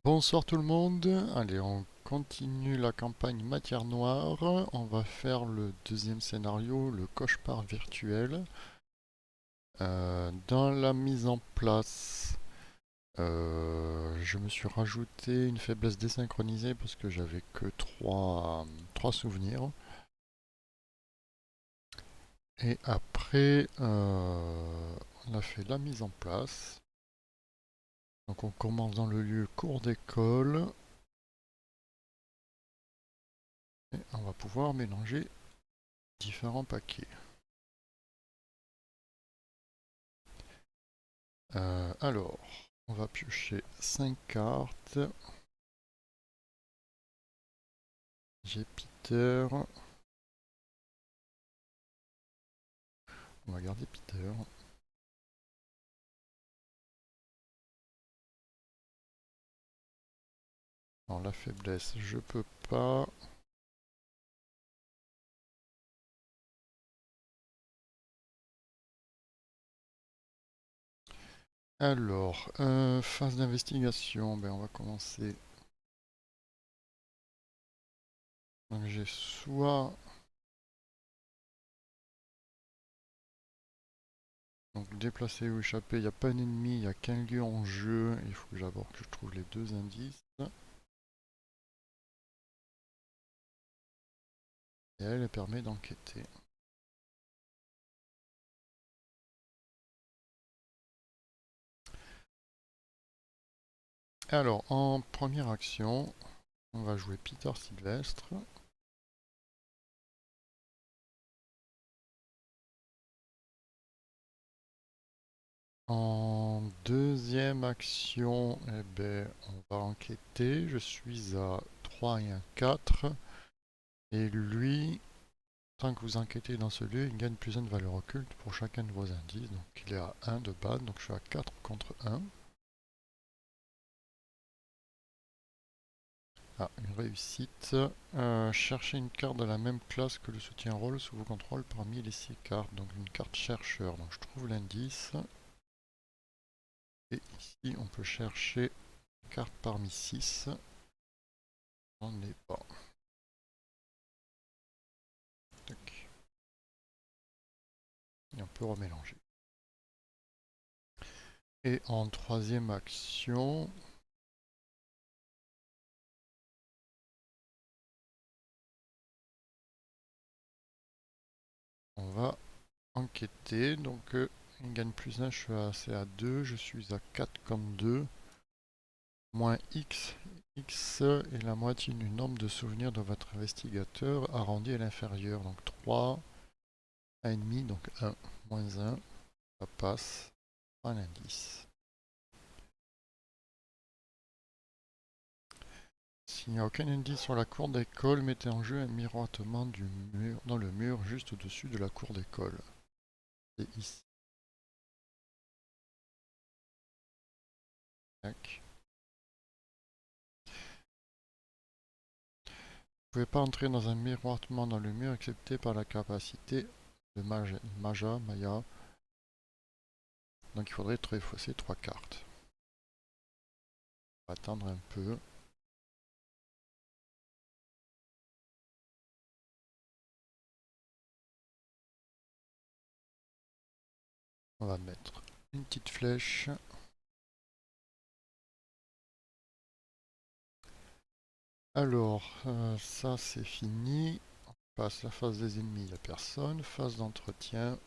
Bonsoir tout le monde. Allez, on continue la campagne Matière Noire. On va faire le deuxième scénario, le cauchemar virtuel. Dans la mise en place, je me suis rajouté une faiblesse désynchronisée parce que j'avais que trois souvenirs. Et après, on a fait la mise en place. Donc on commence dans le lieu cours d'école. Et on va pouvoir mélanger différents paquets. Alors, on va piocher 5 cartes. J'ai Peter. On va garder Peter. Alors la faiblesse, je peux pas. Alors, phase d'investigation, ben on va commencer. Donc j'ai soit... Donc déplacer ou échapper, il n'y a pas un ennemi, il n'y a qu'un lieu en jeu. Il faut que d'abord que je trouve les deux indices. Et elle permet d'enquêter. Alors, en première action, on va jouer Peter Sylvestre. En deuxième action, eh ben, on va enquêter. Je suis à 3 et un 4. Et lui, tant que vous enquêtez dans ce lieu, il gagne plus 1 de valeur occulte pour chacun de vos indices. Donc il est à 1 de base, donc je suis à 4 contre 1. Ah, une réussite. Cherchez une carte de la même classe que le soutien-rôle sous vos contrôles parmi les 6 cartes. Donc une carte chercheur. Donc je trouve l'indice. Et ici, on peut chercher une carte parmi 6. On n'est pas. Tac. Et on peut remélanger. Et en troisième action, on va enquêter. Donc il gagne plus 1, je suis à 2, je suis à 4 comme 2. Moins X. X est la moitié du nombre de souvenirs de votre investigateur arrondi à l'inférieur. Donc 3, 1,5, donc 1, moins 1, ça passe à l'indice. S'il n'y a aucun indice sur la cour d'école, mettez en jeu un miroitement du mur, dans le mur juste au-dessus de la cour d'école. C'est ici. Tac. Vous ne pouvez pas entrer dans un miroitement dans le mur excepté par la capacité de Maya. Donc il faudrait fausser 3 cartes. On va attendre un peu. On va mettre une petite flèche. Alors, ça c'est fini. On passe la phase des ennemis, il n'y a personne. Phase d'entretien,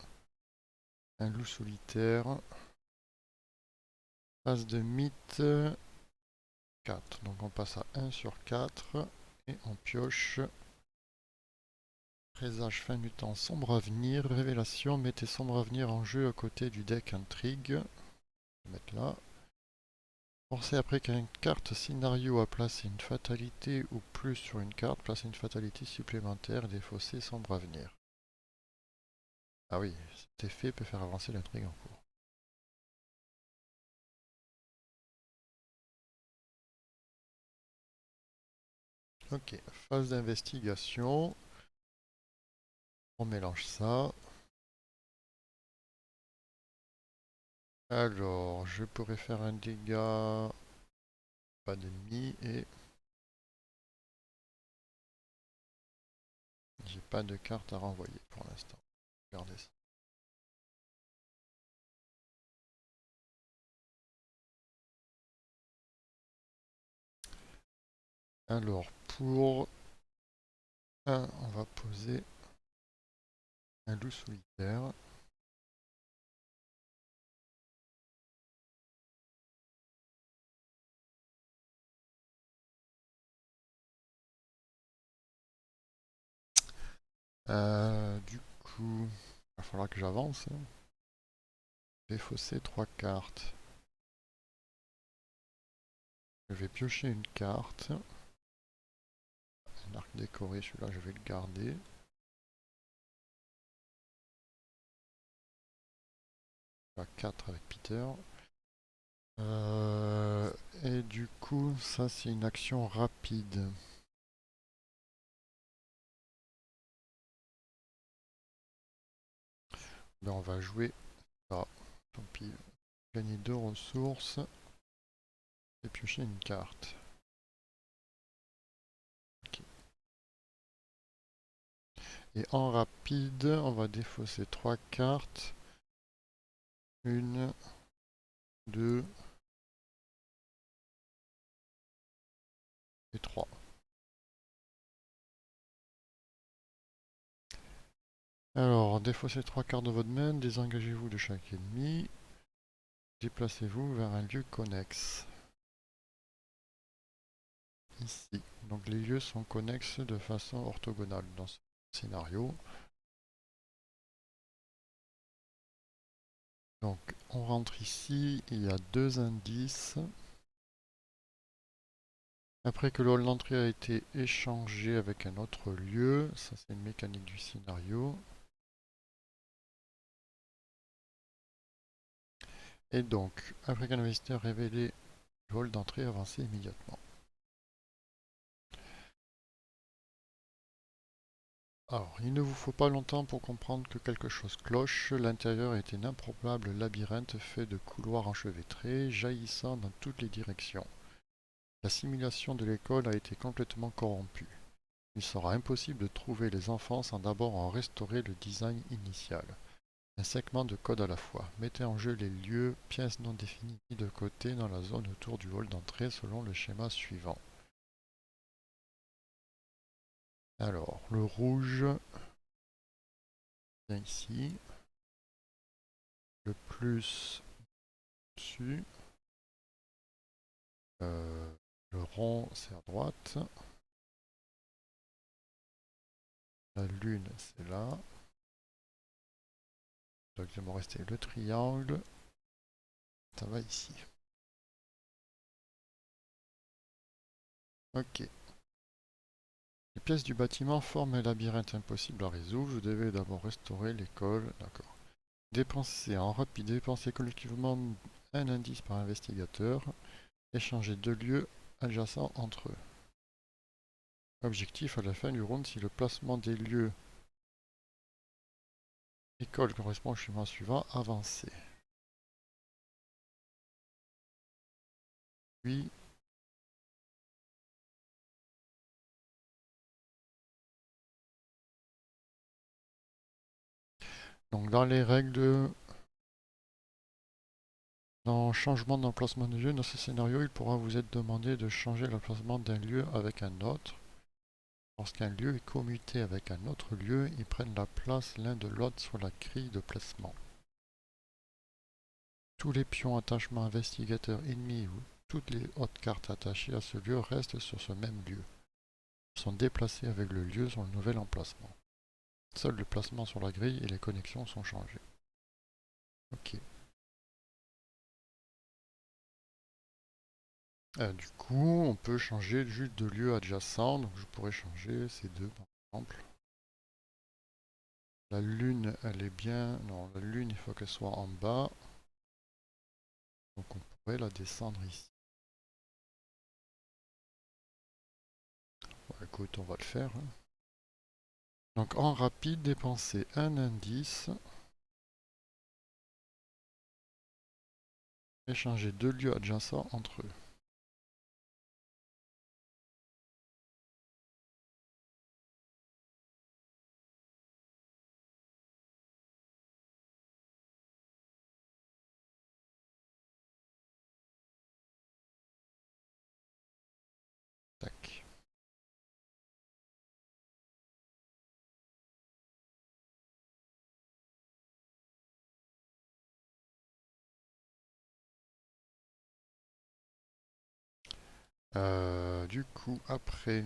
un loup solitaire. Phase de mythe, 4. Donc on passe à 1 sur 4. Et on pioche. Présage fin du temps, sombre avenir. Révélation, mettez sombre avenir en jeu à côté du deck intrigue. Je vais mettre là. Pensez après qu'une carte scénario a placé une fatalité ou plus sur une carte, placez une fatalité supplémentaire et défausser sombre avenir. Ah oui, cet effet peut faire avancer l'intrigue en cours. Ok, phase d'investigation. On mélange ça. Alors, je pourrais faire un dégât pas d'ennemis et j'ai pas de carte à renvoyer pour l'instant. Regardez ça. Alors pour 1, on va poser un loup solitaire. Du coup, il va falloir que j'avance, hein. Défausser 3 cartes. Je vais piocher une carte. Un arc décoré, celui-là je vais le garder. À 4 avec Peter. Et du coup, ça c'est une action rapide. Ben, on va jouer ça. Tant pis. Gagner 2 ressources et piocher une carte. Ok. Et en rapide, on va défausser 3 cartes. Une, 2 et 3. Alors, défaussez 3 cartes de votre main, désengagez-vous de chaque ennemi. Déplacez-vous vers un lieu connexe. Ici. Donc les lieux sont connexes de façon orthogonale dans ce scénario. Donc on rentre ici, il y a 2 indices. Après que l'entrée a été échangée avec un autre lieu, ça c'est une mécanique du scénario. Et donc, après qu'un investisseur révélé le hall d'entrée, avancez immédiatement. Alors, il ne vous faut pas longtemps pour comprendre que quelque chose cloche. L'intérieur est un improbable labyrinthe fait de couloirs enchevêtrés, jaillissant dans toutes les directions. La simulation de l'école a été complètement corrompue. Il sera impossible de trouver les enfants sans d'abord en restaurer le design initial. Un segment de code à la fois. Mettez en jeu les lieux, pièces non définies mis de côté dans la zone autour du hall d'entrée selon le schéma suivant. Alors, le rouge, vient ici. Le plus dessus. Le rond, c'est à droite. La lune, c'est là. Donc il va me rester le triangle. Ça va ici. Ok. Les pièces du bâtiment forment un labyrinthe impossible à résoudre. Vous devez d'abord restaurer l'école. D'accord. Dépenser en rapide, dépenser collectivement un indice par investigateur. Échanger 2 lieux adjacents entre eux. Objectif à la fin du round, si le placement des lieux école correspond au chemin suivant, avancer. Puis, donc dans les règles, dans changement d'emplacement de lieu, dans ce scénario, il pourra vous être demandé de changer l'emplacement d'un lieu avec un autre. Lorsqu'un lieu est commuté avec un autre lieu, ils prennent la place l'un de l'autre sur la grille de placement. Tous les pions attachement investigateurs ennemis ou toutes les autres cartes attachées à ce lieu restent sur ce même lieu. Ils sont déplacés avec le lieu sur le nouvel emplacement. Seul le placement sur la grille et les connexions sont changés. Ok. Du coup, on peut changer juste de lieu adjacent. Donc je pourrais changer ces deux par exemple. La lune, elle est bien. Non, la lune, il faut qu'elle soit en bas. Donc on pourrait la descendre ici. Bon, écoute, on va le faire, hein. Donc en rapide, dépenser un indice. Échanger 2 lieux adjacents entre eux. Du coup, après,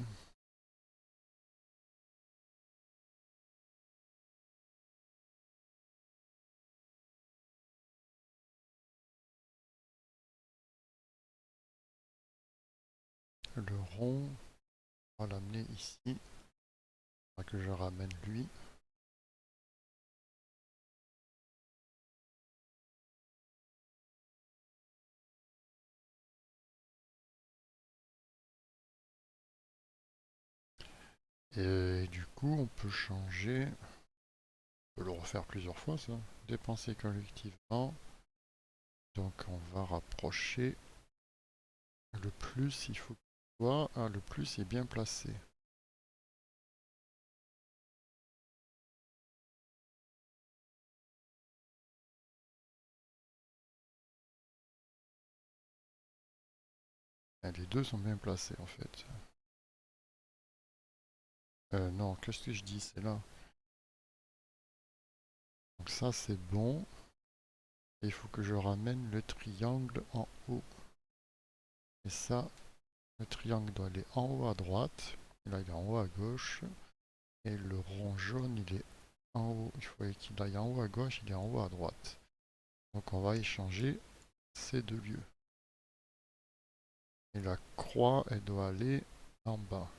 le rond, on va l'amener ici. Il faudra que je ramène lui. Et du coup, on peut changer. On peut le refaire plusieurs fois, ça. Dépenser collectivement. Donc, on va rapprocher. Le plus, il faut que le plus est bien placé. Ah, les deux sont bien placés, en fait. Non, qu'est-ce que je dis? C'est là. Donc ça, c'est bon. Et il faut que je ramène le triangle en haut. Et ça, le triangle doit aller en haut à droite. Et là, il est en haut à gauche. Et le rond jaune, il est en haut. Il faut qu'il aille en haut à gauche, il est en haut à droite. Donc on va échanger ces deux lieux. Et la croix, elle doit aller en bas.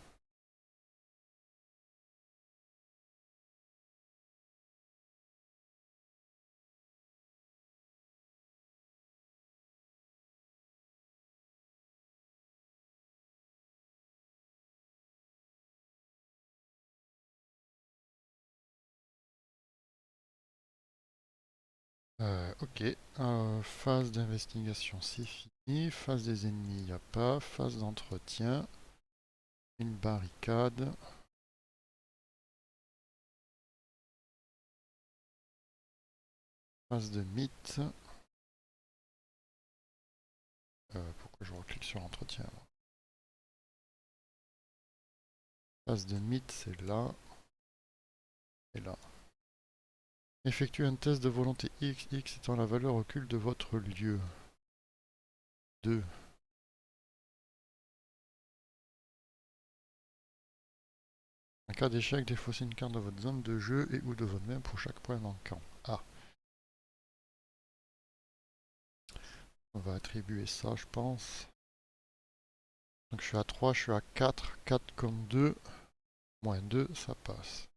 Ok. Phase d'investigation, c'est fini. Phase des ennemis, il n'y a pas. Phase d'entretien. Une barricade. Phase de mythe. Pourquoi je reclique sur entretien? Phase de mythe, c'est là et là. Effectuez un test de volonté X, X étant la valeur occulte de votre lieu. 2. En cas d'échec, défaussez une carte de votre zone de jeu et ou de votre main pour chaque point manquant. Ah, on va attribuer ça, je pense. Donc je suis à 3, je suis à 4. 4 comme 2. Moins 2, ça passe.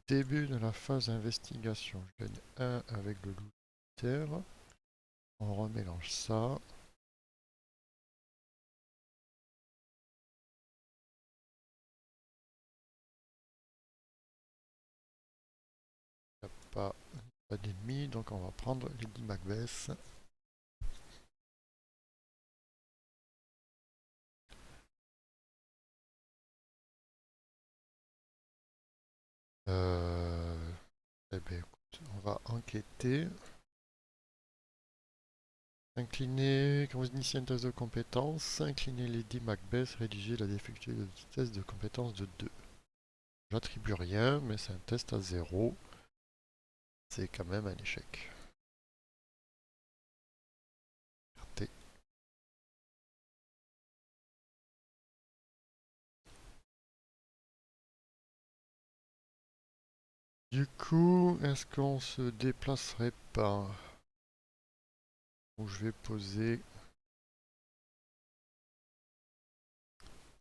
Début de la phase d'investigation. Je gagne 1 avec le loup de terre. On remélange ça. Il n'y a pas d'ennemis, donc on va prendre Lady Macbeth. Euh, eh bien, écoute, on va enquêter. Incliner, quand vous initiez un test de compétences, incliner Lady Macbeth, rédiger la défectueuse de test de compétences de 2. J'attribue rien, mais c'est un test à 0. C'est quand même un échec. Raté. Du coup, est-ce qu'on se déplacerait pas? Ou je vais poser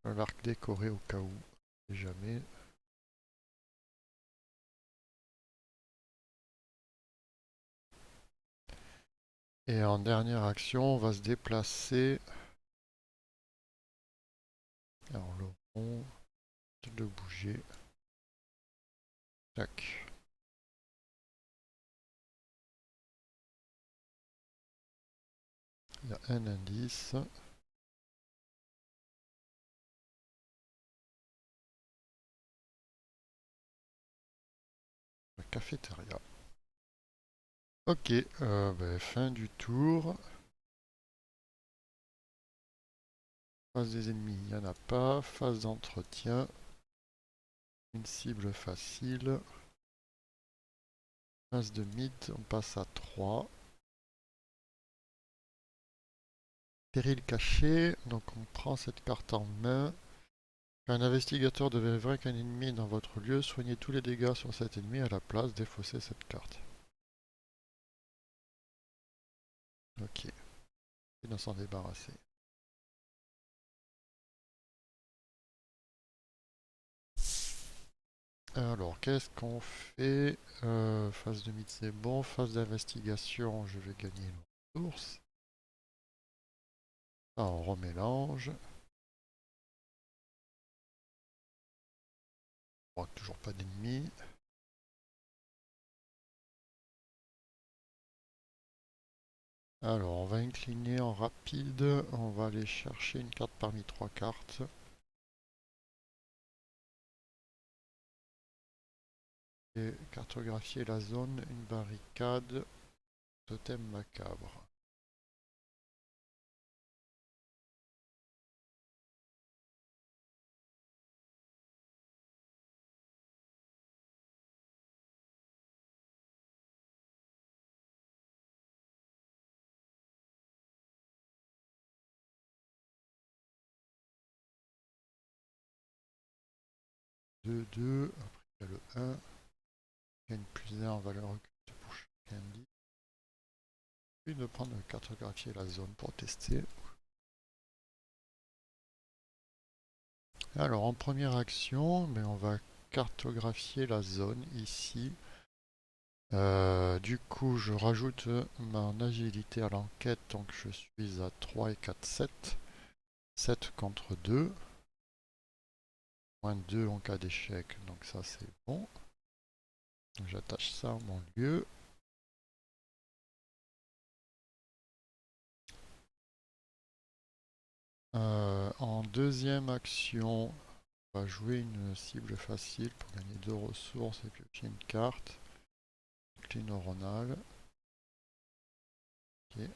un arc décoré au cas où. Si jamais. Et en dernière action, on va se déplacer. Alors le rond, de bouger. Tac. Il y a un indice. La cafétéria. Ok, ben, fin du tour. Phase des ennemis, il n'y en a pas. Phase d'entretien. Une cible facile. As de mid, on passe à 3. Péril caché, donc on prend cette carte en main. Quand un investigateur devait vaincre un ennemi dans votre lieu, soignez tous les dégâts sur cet ennemi à la place, défaussez cette carte. Ok, il doit s'en débarrasser. Alors, qu'est-ce qu'on fait? Phase de mythe, c'est bon. Phase d'investigation, je vais gagner une ressource. Ah, on remélange. Bon, toujours pas d'ennemis. Alors, on va incliner en rapide. On va aller chercher une carte parmi 3 cartes. Et cartographier la zone, une barricade, totem macabre. Deux, deux. Après, il y a le 1. Gagne plus 1 en valeur occulte pour chaque indice. Puis de prendre cartographier la zone pour tester. Alors, en première action, mais on va cartographier la zone ici. Du coup, je rajoute mon agilité à l'enquête, donc je suis à 3 et 4, 7. 7 contre 2. Moins 2 en cas d'échec, donc ça c'est bon. J'attache ça à mon lieu. En deuxième action, on va jouer une cible facile pour gagner 2 ressources et piocher une carte. Clé neuronale. Ok.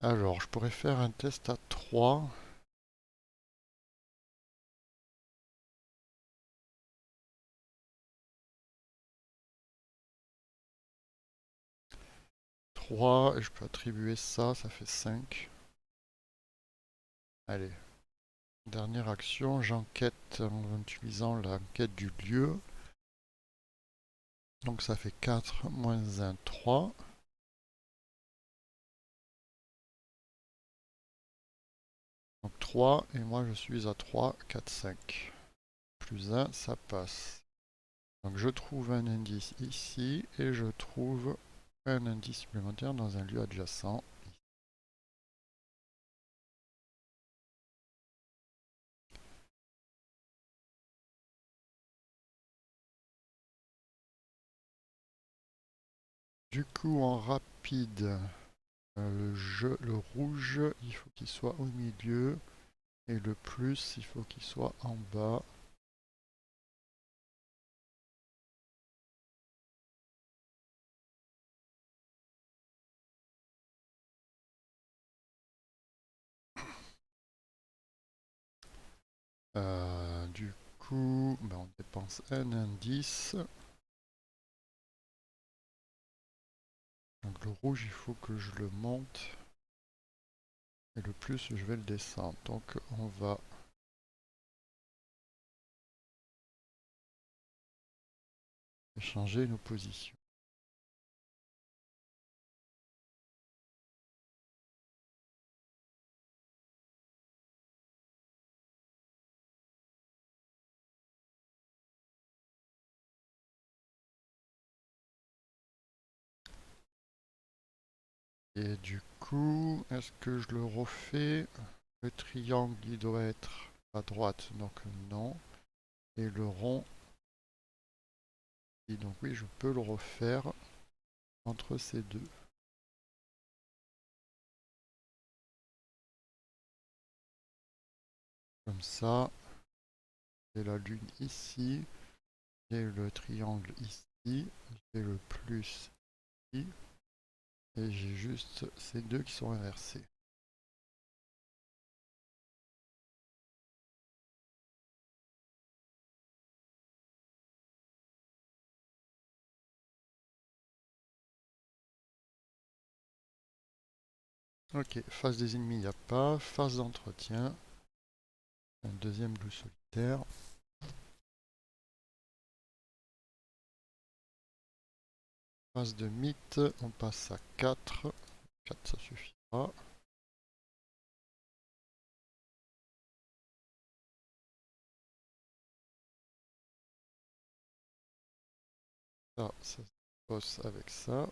Alors, je pourrais faire un test à 3. 3, et je peux attribuer ça, ça fait 5. Allez, dernière action, j'enquête en utilisant l'enquête du lieu. Donc ça fait 4 moins 1, 3. Donc 3, et moi je suis à 3, 4, 5. Plus 1, ça passe. Donc je trouve un indice ici, et je trouve un indice supplémentaire dans un lieu adjacent. Du coup, en rapide, le rouge, il faut qu'il soit au milieu. Et le plus, il faut qu'il soit en bas. Du coup, ben, on dépense un indice. Donc le rouge, il faut que je le monte. Et le plus, je vais le descendre. Donc on va changer nos positions. Et du coup, est-ce que je le refais? Le triangle, il doit être à droite, donc non. Et le rond, et donc oui, je peux le refaire entre ces deux. Comme ça, j'ai la lune ici, j'ai le triangle ici, j'ai le plus ici, et j'ai juste ces deux qui sont inversés. Ok, phase des ennemis, il n'y a pas. Phase d'entretien. Un deuxième loup solitaire. Phase de mythe, on passe à 4. 4 ça suffira. Ça se bosse avec ça.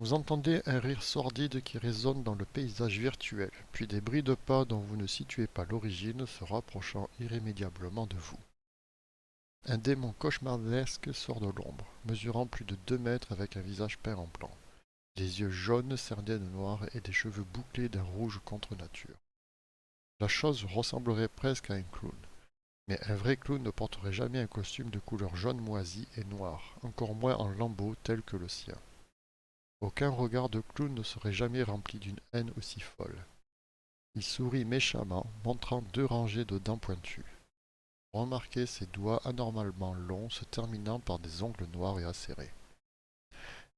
Vous entendez un rire sordide qui résonne dans le paysage virtuel, puis des bruits de pas dont vous ne situez pas l'origine se rapprochant irrémédiablement de vous. Un démon cauchemardesque sort de l'ombre, mesurant plus de 2 mètres avec un visage peint en blanc, des yeux jaunes cernés de noir et des cheveux bouclés d'un rouge contre nature. La chose ressemblerait presque à un clown, mais un vrai clown ne porterait jamais un costume de couleur jaune moisi et noir, encore moins en lambeaux tel que le sien. Aucun regard de clown ne serait jamais rempli d'une haine aussi folle. Il sourit méchamment, montrant 2 rangées de dents pointues. Remarquez ses doigts anormalement longs se terminant par des ongles noirs et acérés.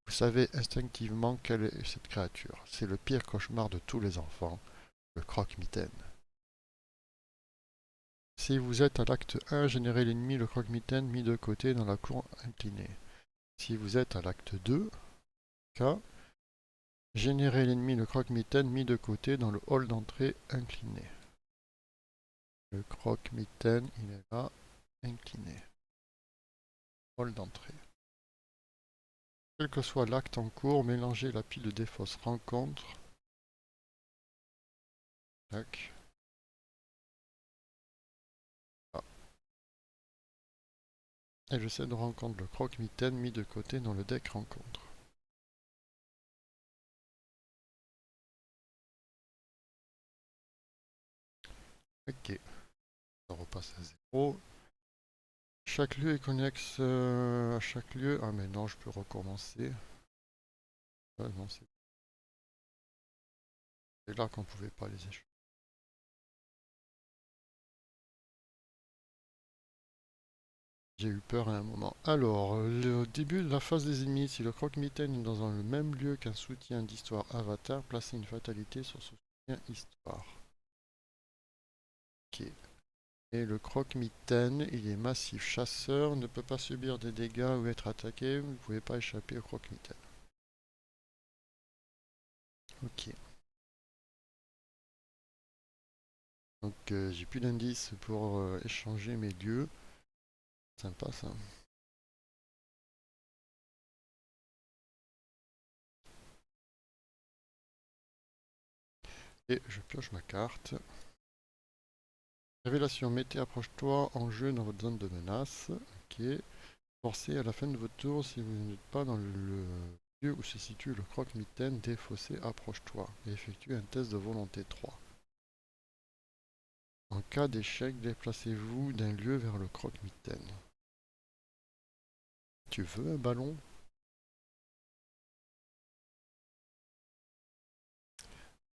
Vous savez instinctivement quelle est cette créature. C'est le pire cauchemar de tous les enfants, le croque-mitaine. Si vous êtes à l'acte 1, générez l'ennemi le croque-mitaine mis de côté dans la cour inclinée. Si vous êtes à l'acte 2, K, générez l'ennemi le croque-mitaine mis de côté dans le hall d'entrée incliné. Le croque-mitaine, il est là, incliné. Hall d'entrée. Quel que soit l'acte en cours, mélangez la pile des fausses rencontres. Tac. Ah. Et je sais de rencontre le croque-mitaine mis de côté dans le deck rencontre. Ok. Ça repasse à 0. Chaque lieu est connexe à chaque lieu. Ah mais non, je peux recommencer. Ah, non, c'est là qu'on pouvait pas les échanger. J'ai eu peur à un moment. Alors, le début de la phase des ennemis, si le croque-mitaine est dans le même lieu qu'un soutien d'histoire avatar, placez une fatalité sur ce soutien histoire. Ok. Et le croque-mitaine, il est massif chasseur, ne peut pas subir des dégâts ou être attaqué, vous ne pouvez pas échapper au croque-mitaine. Ok. Donc j'ai plus d'indices pour échanger mes lieux. Sympa ça. Et je pioche ma carte. Révélation, mettez approche-toi en jeu dans votre zone de menace. Ok. Forcez à la fin de votre tour, si vous n'êtes pas dans le lieu où se situe le croque-mitaine, défaussé, approche-toi. Et effectuez un test de volonté 3. En cas d'échec, déplacez-vous d'un lieu vers le croque-mitaine. Tu veux un ballon?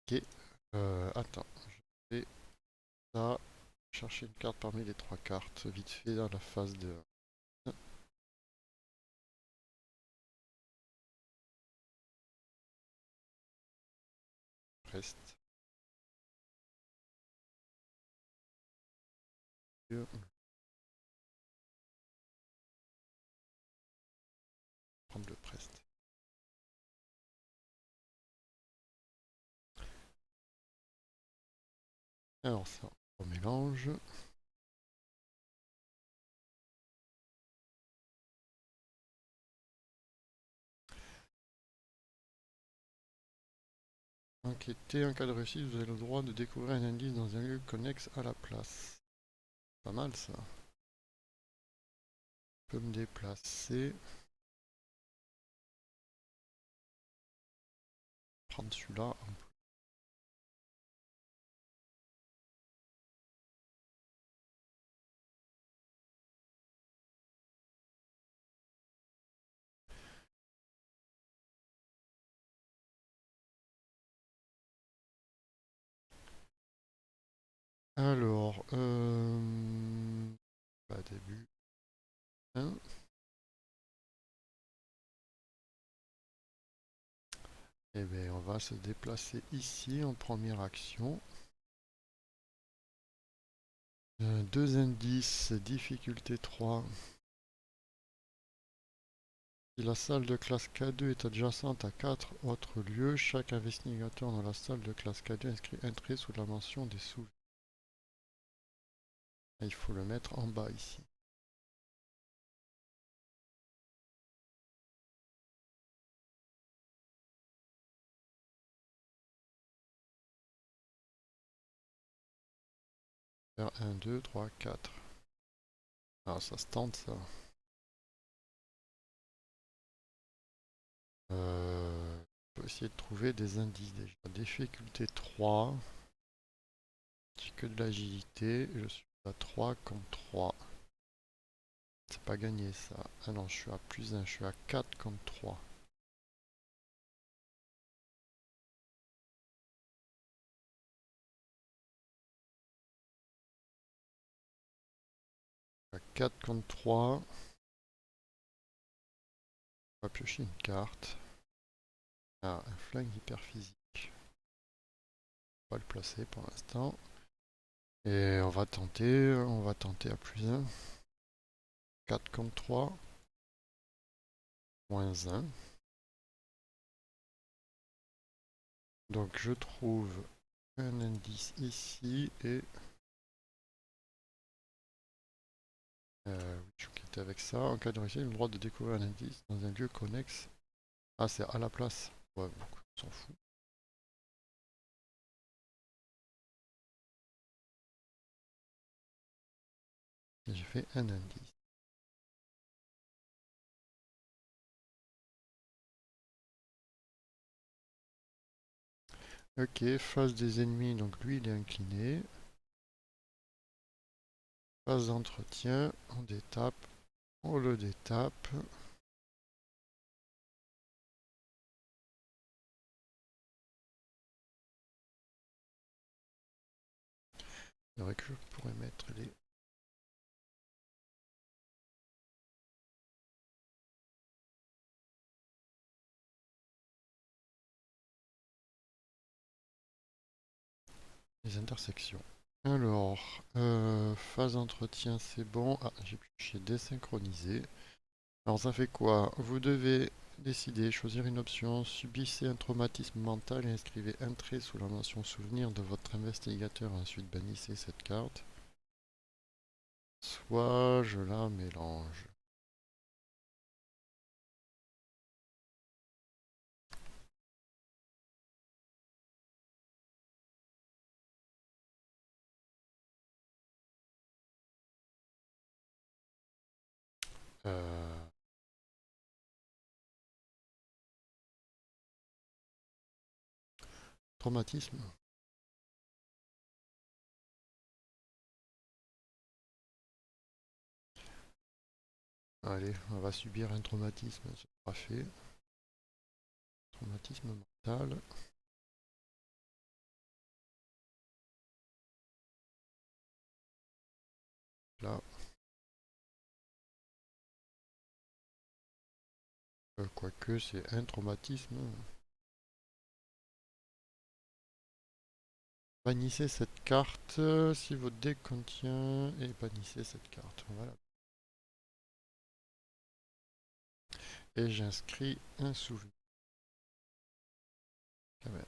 Ok. Attends, je vais ça, chercher une carte parmi les 3 cartes, vite fait dans la phase de reste. Prendre le preste. Alors ça, on mélange. Enquêter, en cas de réussite, vous avez le droit de découvrir un indice dans un lieu connexe à la place. Pas mal ça. Je peux me déplacer. Prendre celui-là. Alors, bah, début 1. Et bien, on va se déplacer ici en première action. Deux indices, difficulté 3. Si la salle de classe K2 est adjacente à 4 autres lieux, chaque investigateur dans la salle de classe K2 inscrit un trait sous la mention des souvenirs. Il faut le mettre en bas ici. Faire 1, 2, 3, 4. Ah, ça se tente ça. On peut essayer de trouver des indices déjà. Difficulté 3. J'ai que de l'agilité. Je suis à 3 comme 3. C'est pas gagné ça. Ah non, je suis à plus 1. Je suis à 4 comme 3. À 4 contre 3. On va piocher une carte. Ah, un flingue hyper physique. On va le placer pour l'instant. Et on va tenter à plus 1. 4 contre 3. Moins 1. Donc je trouve un indice ici et oui, je quitte avec ça. En cas de réussite, il a le droit de découvrir un indice dans un lieu connexe. Ah, c'est à la place. Ouais, donc, on s'en fout. Et j'ai fait un indice. Ok, face des ennemis, donc lui il est incliné. Phase d'entretien, on détape, on le détape. C'est vrai que je pourrais mettre les intersections. Alors, phase d'entretien, c'est bon. Ah, j'ai désynchronisé. Alors ça fait quoi? Vous devez décider, choisir une option, subissez un traumatisme mental et inscrivez un trait sous la mention souvenir de votre investigateur. Ensuite bannissez cette carte. Soit je la mélange. Euh, Traumatisme. Allez, on va subir un traumatisme, ce sera fait. Traumatisme mental. Là, quoique c'est un traumatisme. Bannissez cette carte si votre deck contient et bannissez cette carte. Voilà. Et j'inscris un souvenir. Quand même.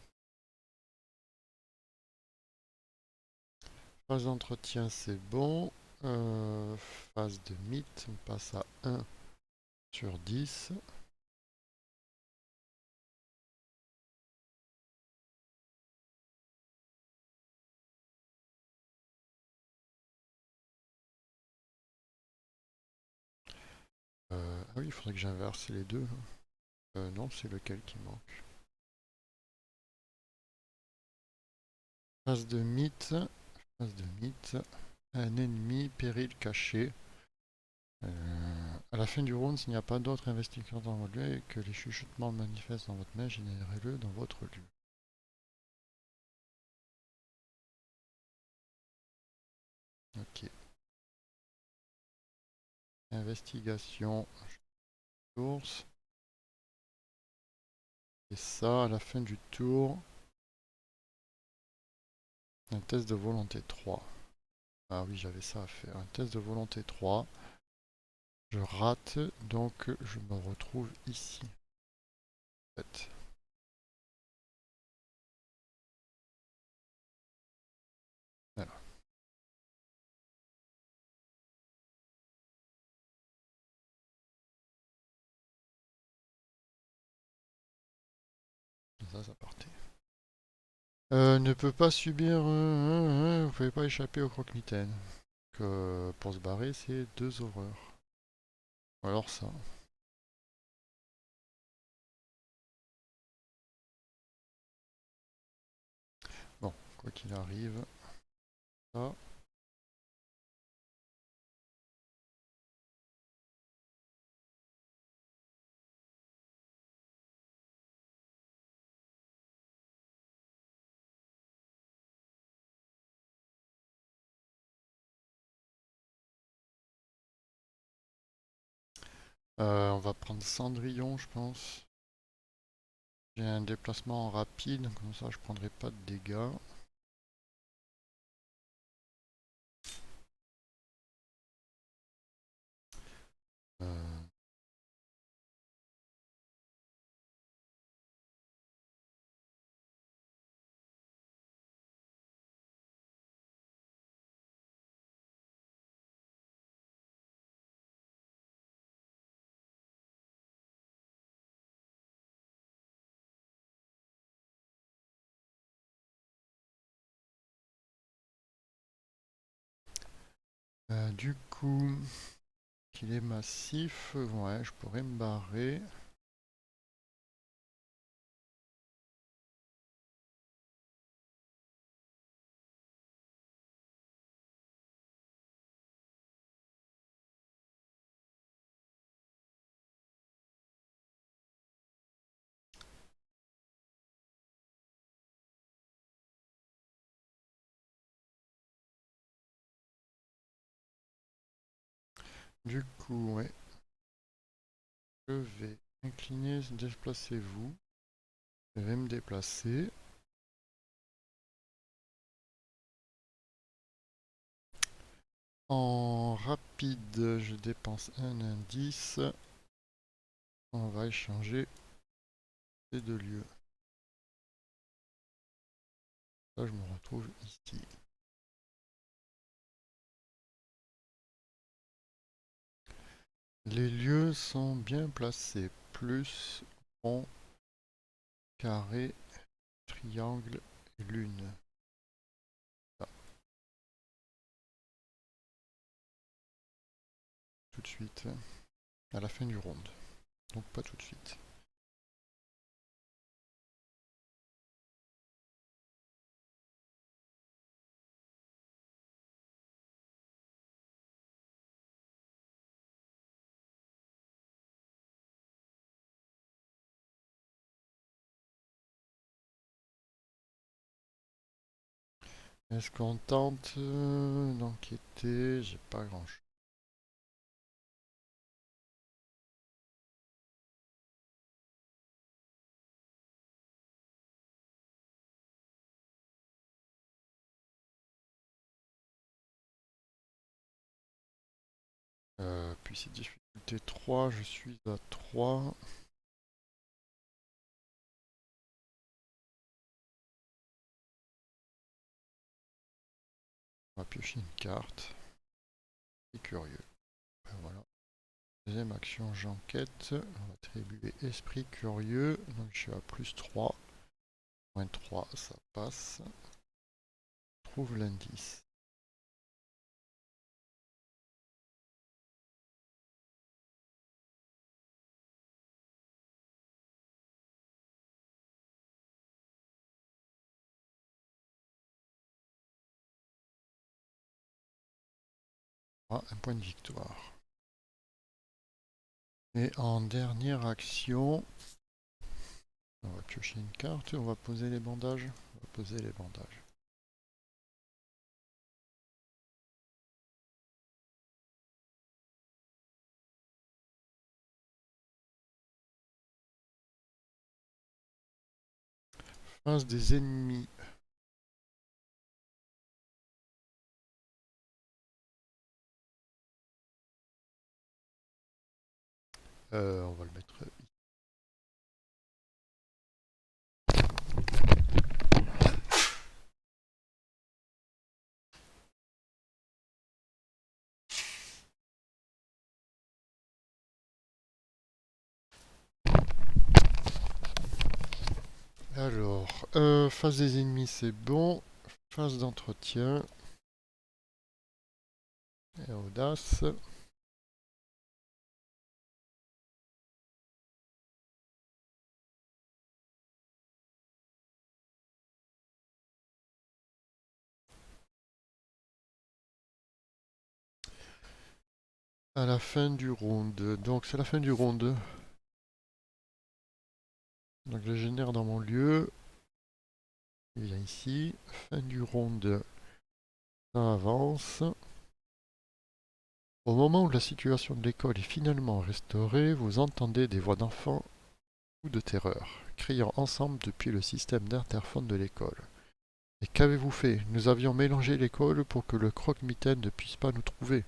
Phase d'entretien, c'est bon. Phase de mythe, on passe à 1 sur 10. Ah oui, il faudrait que j'inverse les deux. Non, c'est lequel qui manque. Phase de mythe. Phase de mythe. Un ennemi, péril caché. À la fin du round, s'il n'y a pas d'autres investigateurs dans votre lieu et que les chuchotements manifestent dans votre main, générez-le dans votre lieu. Ok. Investigation. Source. Et ça, à la fin du tour, un test de volonté 3. Ah oui, j'avais ça à faire. Un test de volonté 3. Je rate, donc je me retrouve ici. En fait. Voilà. Ça partait. Ne peut pas subir. Vous pouvez pas échapper au croque-mitaine. Pour se barrer, c'est 2 horreurs. Alors ça. Bon, quoi qu'il arrive. Ça. On va prendre Cendrillon, je pense. J'ai un déplacement rapide, comme ça je prendrai pas de dégâts. Euh, du coup, qu'il est massif, ouais, je pourrais me barrer. Du coup, ouais, je vais incliner, déplacez-vous. Je vais me déplacer. En rapide, je dépense un indice. On va échanger ces deux lieux. Là, je me retrouve ici. Les lieux sont bien placés. Plus, rond, carré, triangle et lune. Ah, tout de suite. À la fin du round. Donc pas tout de suite. Est-ce qu'on tente d'enquêter? J'ai pas grand-chose. Puis c'est difficulté 3, je suis à 3. On va piocher une carte. C'est curieux. Ben voilà. Deuxième action, j'enquête. On va attribuer esprit curieux. Donc je suis à plus 3. Moins 3, ça passe. Trouve l'indice. Ah, un point de victoire. Et en dernière action, on va piocher une carte et on va poser les bandages. On va poser les bandages. Face des ennemis. On va le mettre. Alors, face des ennemis, c'est bon. Phase d'entretien. Et audace. À la fin du round. Donc, c'est la fin du round. Donc, je génère dans mon lieu. Il vient ici. Fin du round. Ça avance. Au moment où la situation de l'école est finalement restaurée, vous entendez des voix d'enfants ou de terreur, criant ensemble depuis le système d'interphone de l'école. Et qu'avez-vous fait? Nous avions mélangé l'école pour que le croque-mitaine ne puisse pas nous trouver.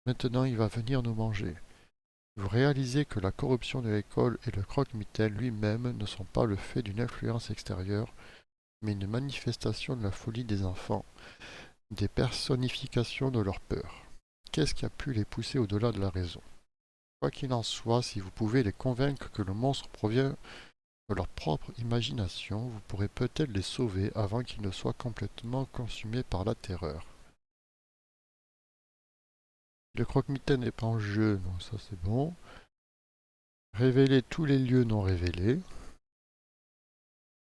Maintenant il va venir nous manger. Vous réalisez que la corruption de l'école et le croque-mitaine lui-même ne sont pas le fait d'une influence extérieure, mais une manifestation de la folie des enfants, des personnifications de leur peur. Qu'est-ce qui a pu les pousser au-delà de la raison? Quoi qu'il en soit, si vous pouvez les convaincre que le monstre provient de leur propre imagination, vous pourrez peut-être les sauver avant qu'ils ne soient complètement consumés par la terreur. Le croque-mitaine n'est pas en jeu, donc ça c'est bon. Révéler tous les lieux non révélés.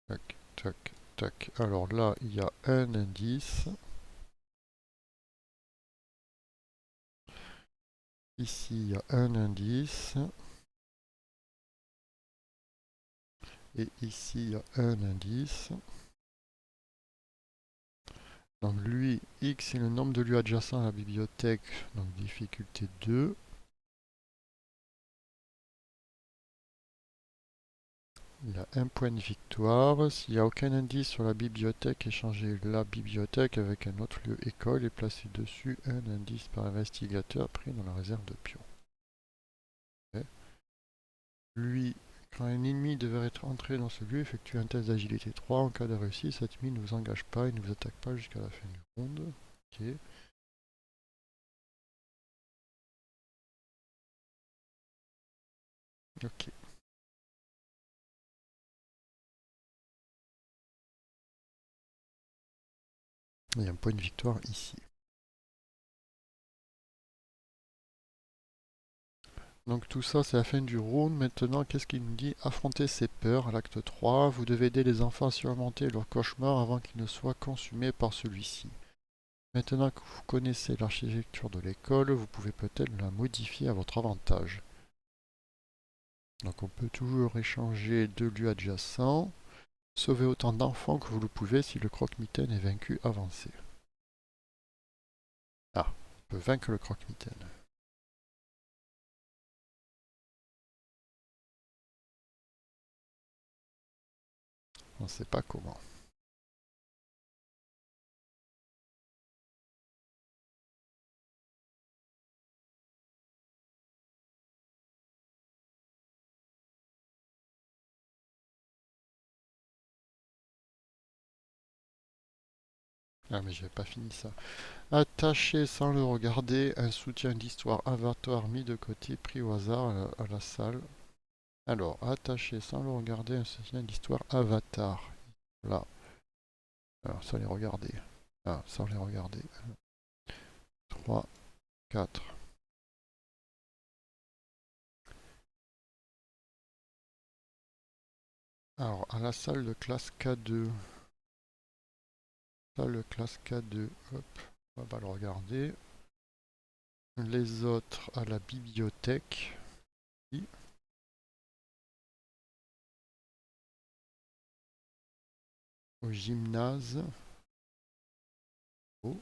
Tac, tac, tac. Alors là, il y a un indice. Ici, il y a un indice. Et ici, il y a un indice. Donc lui, X est le nombre de lieux adjacents à la bibliothèque, donc difficulté 2. Il y a un point de victoire. S'il n'y a aucun indice sur la bibliothèque, échangez la bibliothèque avec un autre lieu école et placez dessus un indice par investigateur pris dans la réserve de pions. Okay. Lui, quand un ennemi devrait être entré dans ce lieu, effectuez un test d'agilité 3. En cas de réussite, cet ennemi ne vous engage pas et ne vous attaque pas jusqu'à la fin du round. Ok. Ok. Il y a un point de victoire ici. Donc tout ça, c'est la fin du round. Maintenant, qu'est-ce qu'il nous dit? Affronter ses peurs à l'acte 3. Vous devez aider les enfants à surmonter leur cauchemar avant qu'ils ne soient consumés par celui-ci. Maintenant que vous connaissez l'architecture de l'école, vous pouvez peut-être la modifier à votre avantage. Donc on peut toujours échanger deux lieux adjacents. Sauvez autant d'enfants que vous le pouvez si le croque-mitaine est vaincu, avancez. Ah, on peut vaincre le croque-mitaine. On ne sait pas comment. Ah mais j'ai pas fini ça. Attaché sans le regarder, un soutien d'histoire Avatar mis de côté, pris au hasard à la salle. Alors, attaché sans le regarder, un soutien d'histoire Avatar. Là. Alors, sans les regarder. Ah, sans les regarder. 3, 4. Alors, à la salle de classe K2. Salle de classe K2. Hop, on va le regarder. Les autres à la bibliothèque. Au gymnase. Oh.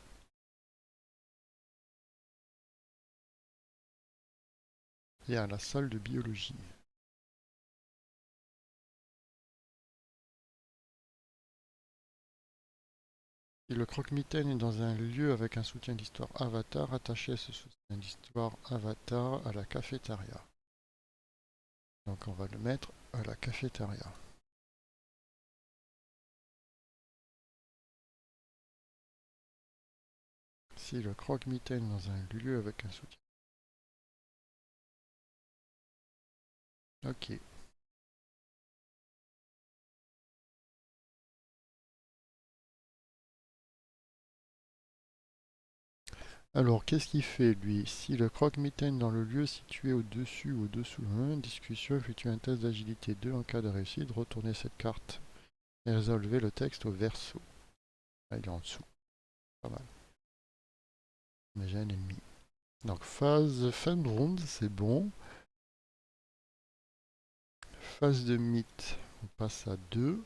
Et à la salle de biologie. Si le croque-mitaine est dans un lieu avec un soutien d'histoire avatar, attachez ce soutien d'histoire avatar à la cafétéria. Donc on va le mettre à la cafétéria. Si le croque-mitaine est dans un lieu avec un soutien. Ok. Alors, qu'est-ce qu'il fait, lui? Si le croque-mitaine dans le lieu situé au-dessus ou au-dessous, discussion, effectue un test d'agilité 2 en cas de réussite, retournez cette carte et résolvez le texte au verso. Ah, il est en dessous. Pas mal. Mais j'ai un ennemi. Donc, phase fin de ronde, c'est bon. Phase de mythe, on passe à 2.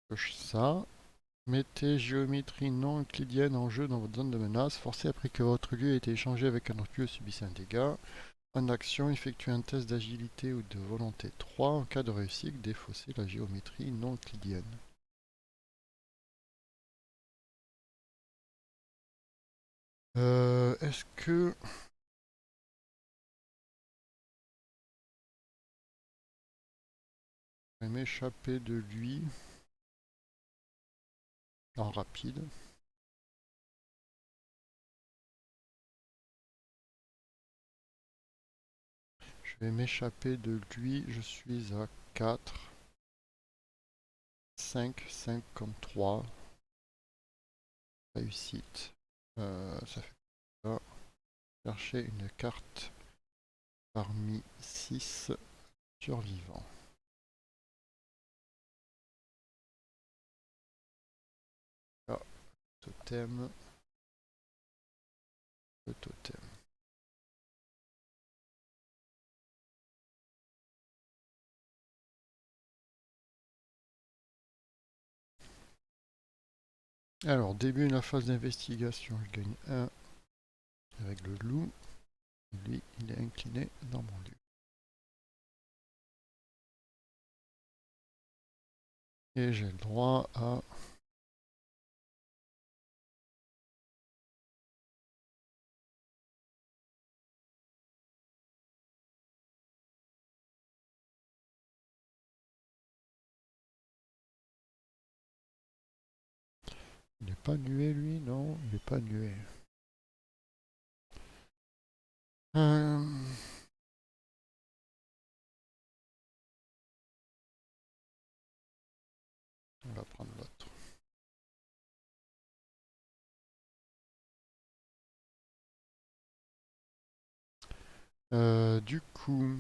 Coche ça. Mettez géométrie non euclidienne en jeu dans votre zone de menace. Forcez après que votre lieu ait été échangé avec un autre lieu subisse un dégât. En action, effectuez un test d'agilité ou de volonté 3. En cas de réussite, défaussez la géométrie non euclidienne. Est-ce que... Je vais m'échapper de lui en rapide. Je vais m'échapper de lui. Je suis à 4, 5, 5 comme 3. Réussite. Ça fait ça. Chercher une carte parmi 6 survivants. Ah, totem. Le totem. Alors, début de la phase d'investigation. Je gagne 1 avec le loup. Lui, il est incliné dans mon lieu. Et j'ai le droit à... Il n'est pas nué, lui? Non, il n'est pas nué. Euh, On va prendre l'autre. Du coup...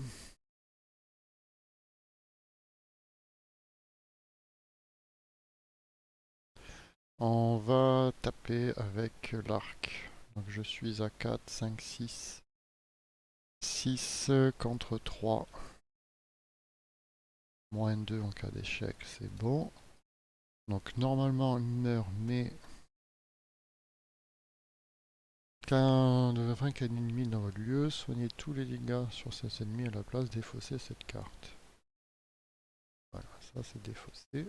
On va taper avec l'arc. Donc je suis à 4, 5, 6. 6 contre 3. Moins 2 en cas d'échec, c'est bon. Donc normalement il meurt, mais quand de afin qu'il y ait un ennemi dans votre lieu, soignez tous les dégâts sur cet ennemi à la place, défaussez cette carte. Voilà, ça c'est défaussé.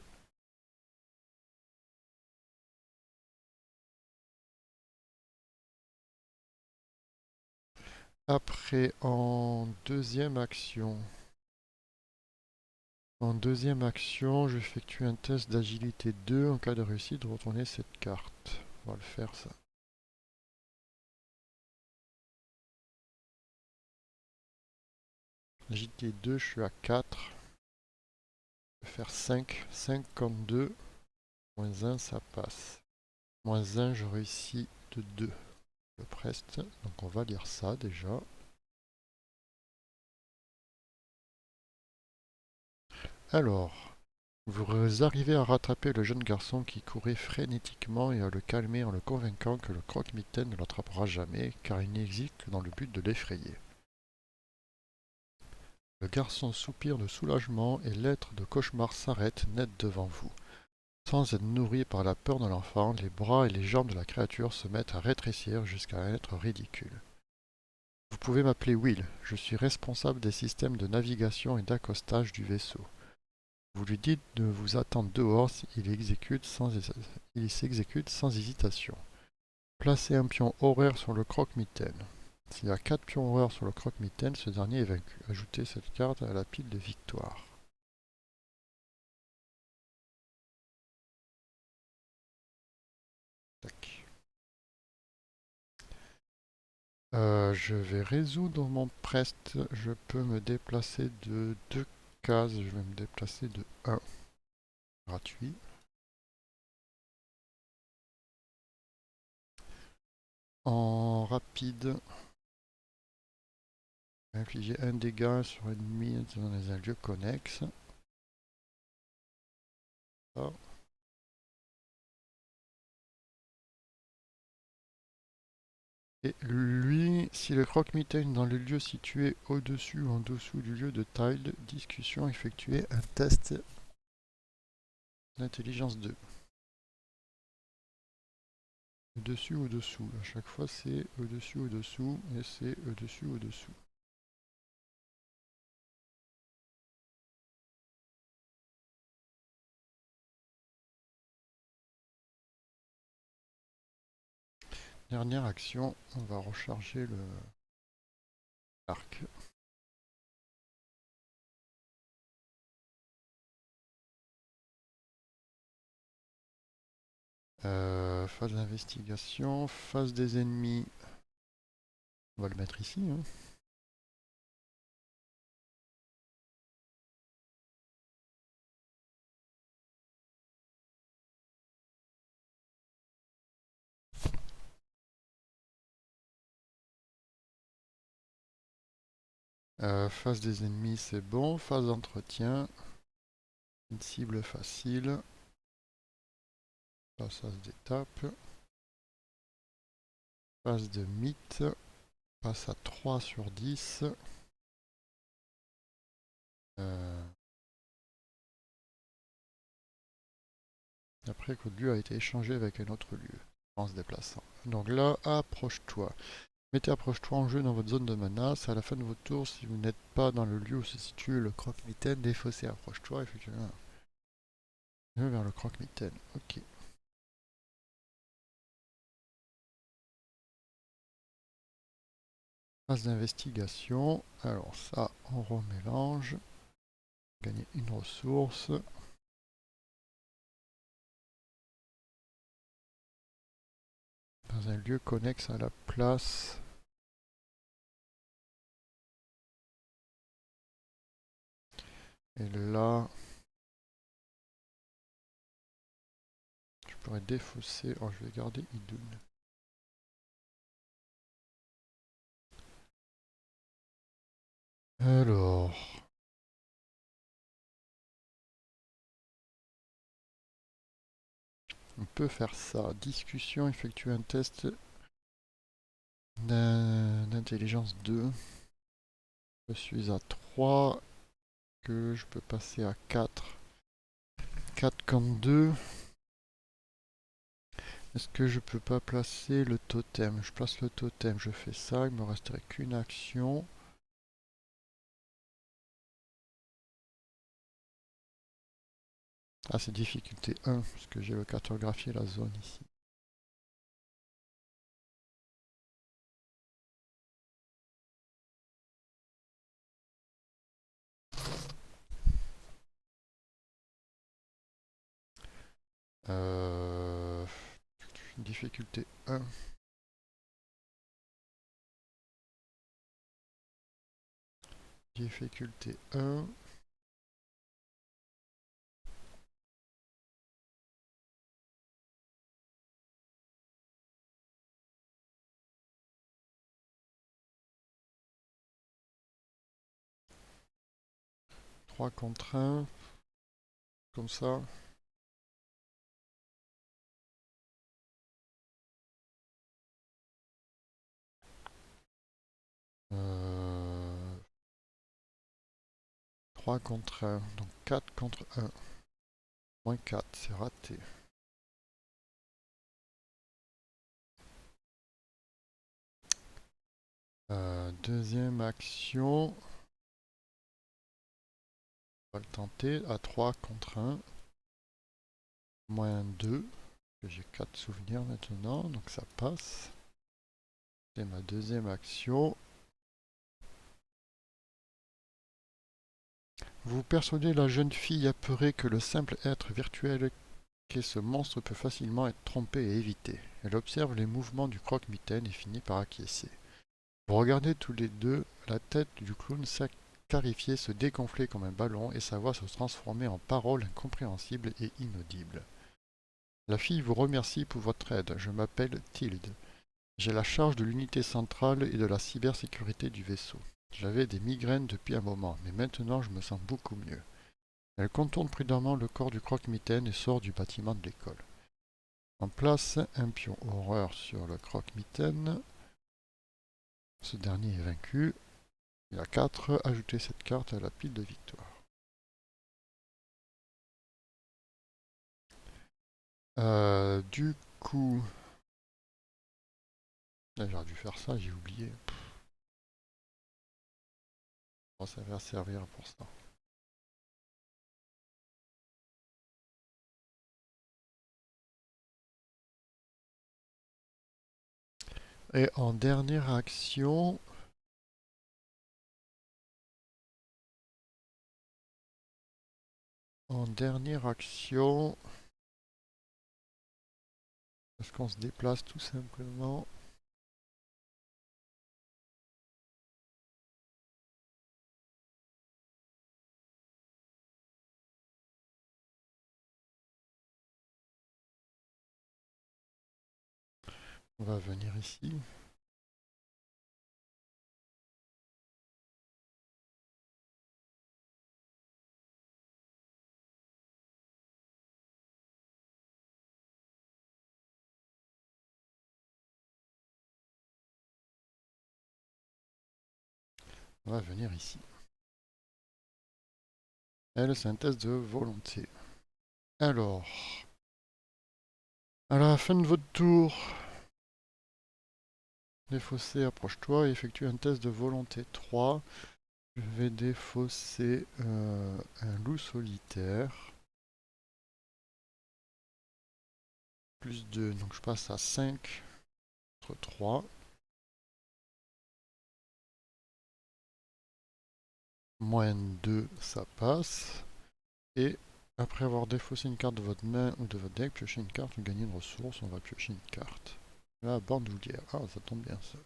Après, en deuxième action, j'effectue un test d'agilité 2 en cas de réussite, retournez cette carte. On va le faire ça. Agilité 2, je suis à 4. Je vais faire 5. 5 comme 2. Moins 1, ça passe. Moins 1, je réussis de 2. Le preste. Donc on va lire ça déjà. Alors, vous arrivez à rattraper le jeune garçon qui courait frénétiquement et à le calmer en le convainquant que le croque-mitaine ne l'attrapera jamais, car il n'existe que dans le but de l'effrayer. Le garçon soupire de soulagement et l'être de cauchemar s'arrête net devant vous. Sans être nourri par la peur de l'enfant, les bras et les jambes de la créature se mettent à rétrécir jusqu'à être ridicules. Vous pouvez m'appeler Will. Je suis responsable des systèmes de navigation et d'accostage du vaisseau. Vous lui dites de vous attendre dehors, il s'exécute sans hésitation. Placez un pion horaire sur le croque-mitaine. S'il y a 4 pions horaires sur le croque-mitaine, ce dernier est vaincu. Ajoutez cette carte à la pile de victoire. Tac. Je vais résoudre mon prest. Je peux me déplacer de 2 cases. Je vais me déplacer de 1. Gratuit. En rapide, infliger un dégât sur ennemi dans un lieu connexe. Ça. Et lui, si le croque-mitaine dans le lieu situé au-dessus ou en dessous du lieu de tile, discussion, effectuer un test d'intelligence 2. Au-dessus ou au-dessous. À chaque fois, c'est au-dessus ou au-dessous et c'est au-dessus ou au-dessous. Dernière action, on va recharger l'arc. Phase d'investigation, phase des ennemis. On va le mettre ici. Hein. Phase des ennemis, c'est bon. Phase d'entretien. Une cible facile. Passage d'étape. Phase de mythe. Passe à 3 sur 10. Après que le lieu a été échangé avec un autre lieu en se déplaçant. Donc là, approche-toi. Mettez approche-toi en jeu dans votre zone de menace. À la fin de votre tour, si vous n'êtes pas dans le lieu où se situe le croque-mitaine, défaussez approche-toi. Effectivement. Vers le croque-mitaine. Ok. Phase d'investigation. Alors ça, on remélange. Gagner une ressource. Dans un lieu connexe à la place. Et là, je pourrais défausser. Oh, je vais garder Idun. Alors, on peut faire ça. Discussion, effectuer un test d'intelligence 2. Je suis à 3, que je peux passer à 4. 4 comme 2. Est-ce que je peux pas placer le totem? Je place le totem, je fais ça, il me resterait qu'une action. Ah, c'est difficulté 1, parce que j'ai cartographié la zone ici. Euh, difficulté 1. Difficulté 1. Trois contre 1. Comme ça. Euh, 3 contre 1. Donc 4 contre 1. Moins 4, c'est raté. Deuxième action, on va le tenter à 3 contre 1, moins 2. J'ai 4 souvenirs maintenant, donc ça passe. C'est ma deuxième action. Vous persuadez la jeune fille apeurée que le simple être virtuel qu'est ce monstre peut facilement être trompé et évité. Elle observe les mouvements du croque-mitaine et finit par acquiescer. Vous regardez tous les deux la tête du clown scarifié se dégonfler comme un ballon et sa voix se transformer en paroles incompréhensibles et inaudibles. La fille vous remercie pour votre aide. Je m'appelle Tilde. J'ai la charge de l'unité centrale et de la cybersécurité du vaisseau. J'avais des migraines depuis un moment, mais maintenant je me sens beaucoup mieux. Elle contourne prudemment le corps du croque-mitaine et sort du bâtiment de l'école. On place un pion horreur sur le croque-mitaine. Ce dernier est vaincu. Il y a 4. Ajoutez cette carte à la pile de victoire. Du coup... J'aurais dû faire ça, j'ai oublié. Bon, ça va servir pour ça. Et en dernière action... Est-ce qu'on se déplace tout simplement? On va venir ici. On va venir ici. Elle, c'est un test de volonté. Alors, à la fin de votre tour, défausser, approche-toi et effectue un test de volonté 3. Je vais défausser un loup solitaire. Plus 2, donc je passe à 5 contre 3. Moins 2, ça passe. Et après avoir défaussé une carte de votre main ou de votre deck, piochez une carte ou gagnez une ressource, on va piocher une carte. La bandoulière. Ah, ça tombe bien ça.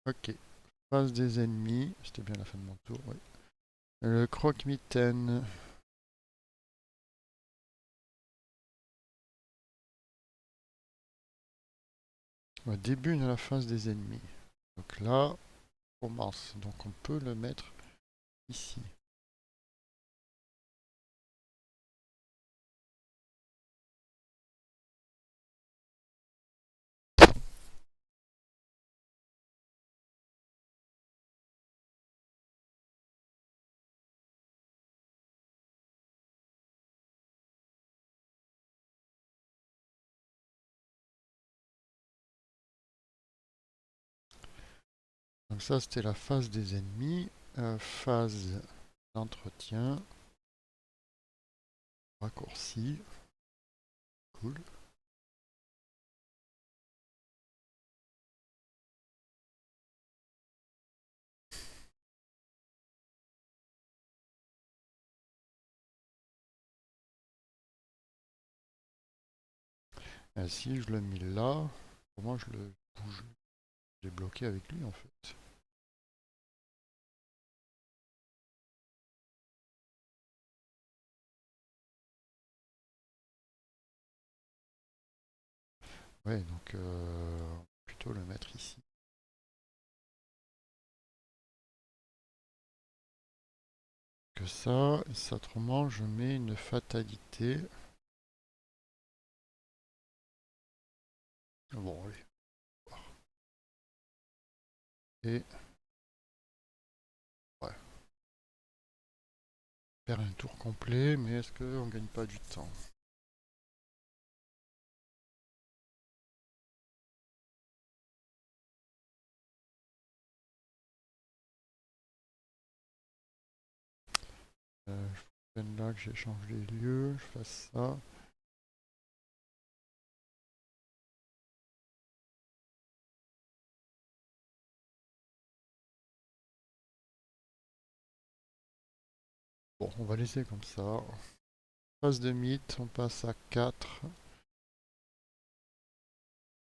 Ok. Phase des ennemis. C'était bien la fin de mon tour, oui. Le croque-mitaine. Au début de la phase des ennemis. Donc là, on commence. Donc on peut le mettre ici. Donc ça, c'était la phase des ennemis. Phase d'entretien. Raccourci. Cool. Et si je le mets là, comment je le bouge? Je l'ai bloqué avec lui en fait. Ouais, donc plutôt le mettre ici. Que ça, autrement je mets une fatalité. Bon, allez. Et ouais, Faire un tour complet, mais est-ce qu'on gagne pas du temps? Je viens là que j'échange les lieux, je fasse ça. Bon, on va laisser comme ça. Phase de mythe, on passe à 4.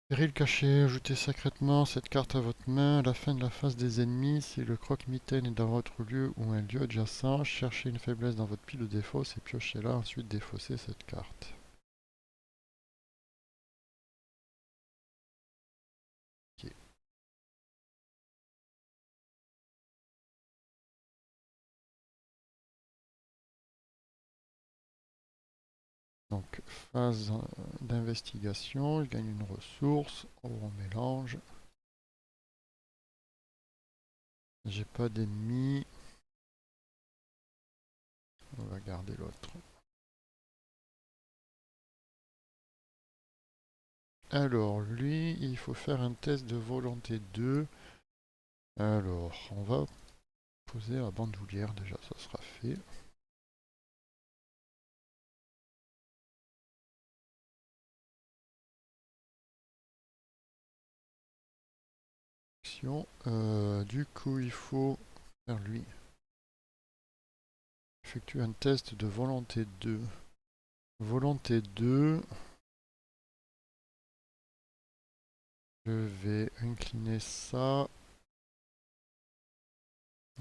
Péril caché, ajoutez secrètement cette carte à votre main. À la fin de la phase des ennemis, si le croque-mitaine est dans votre lieu ou un lieu adjacent, cherchez une faiblesse dans votre pile de défausse et piochez-la, ensuite défaussez cette carte. Ok. Donc, phase d'investigation, je gagne une ressource, on mélange. J'ai pas d'ennemis, on va garder l'autre. Alors, lui, il faut faire un test de volonté 2. Alors, on va poser la bandoulière, déjà, ça sera fait. Du coup, il faut faire lui. Effectuer un test de volonté 2. Volonté 2, je vais incliner ça.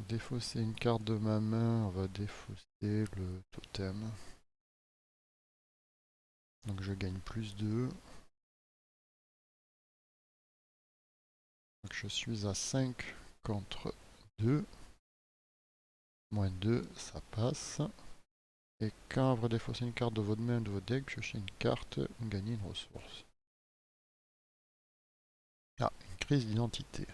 Défausser une carte de ma main, on va défausser le totem. Donc je gagne plus 2. Donc je suis à 5 contre 2. Moins 2, ça passe. Et quand vous défaussez une carte de votre main ou de votre deck, piochez une carte, vous gagnez une ressource. Ah, une crise d'identité.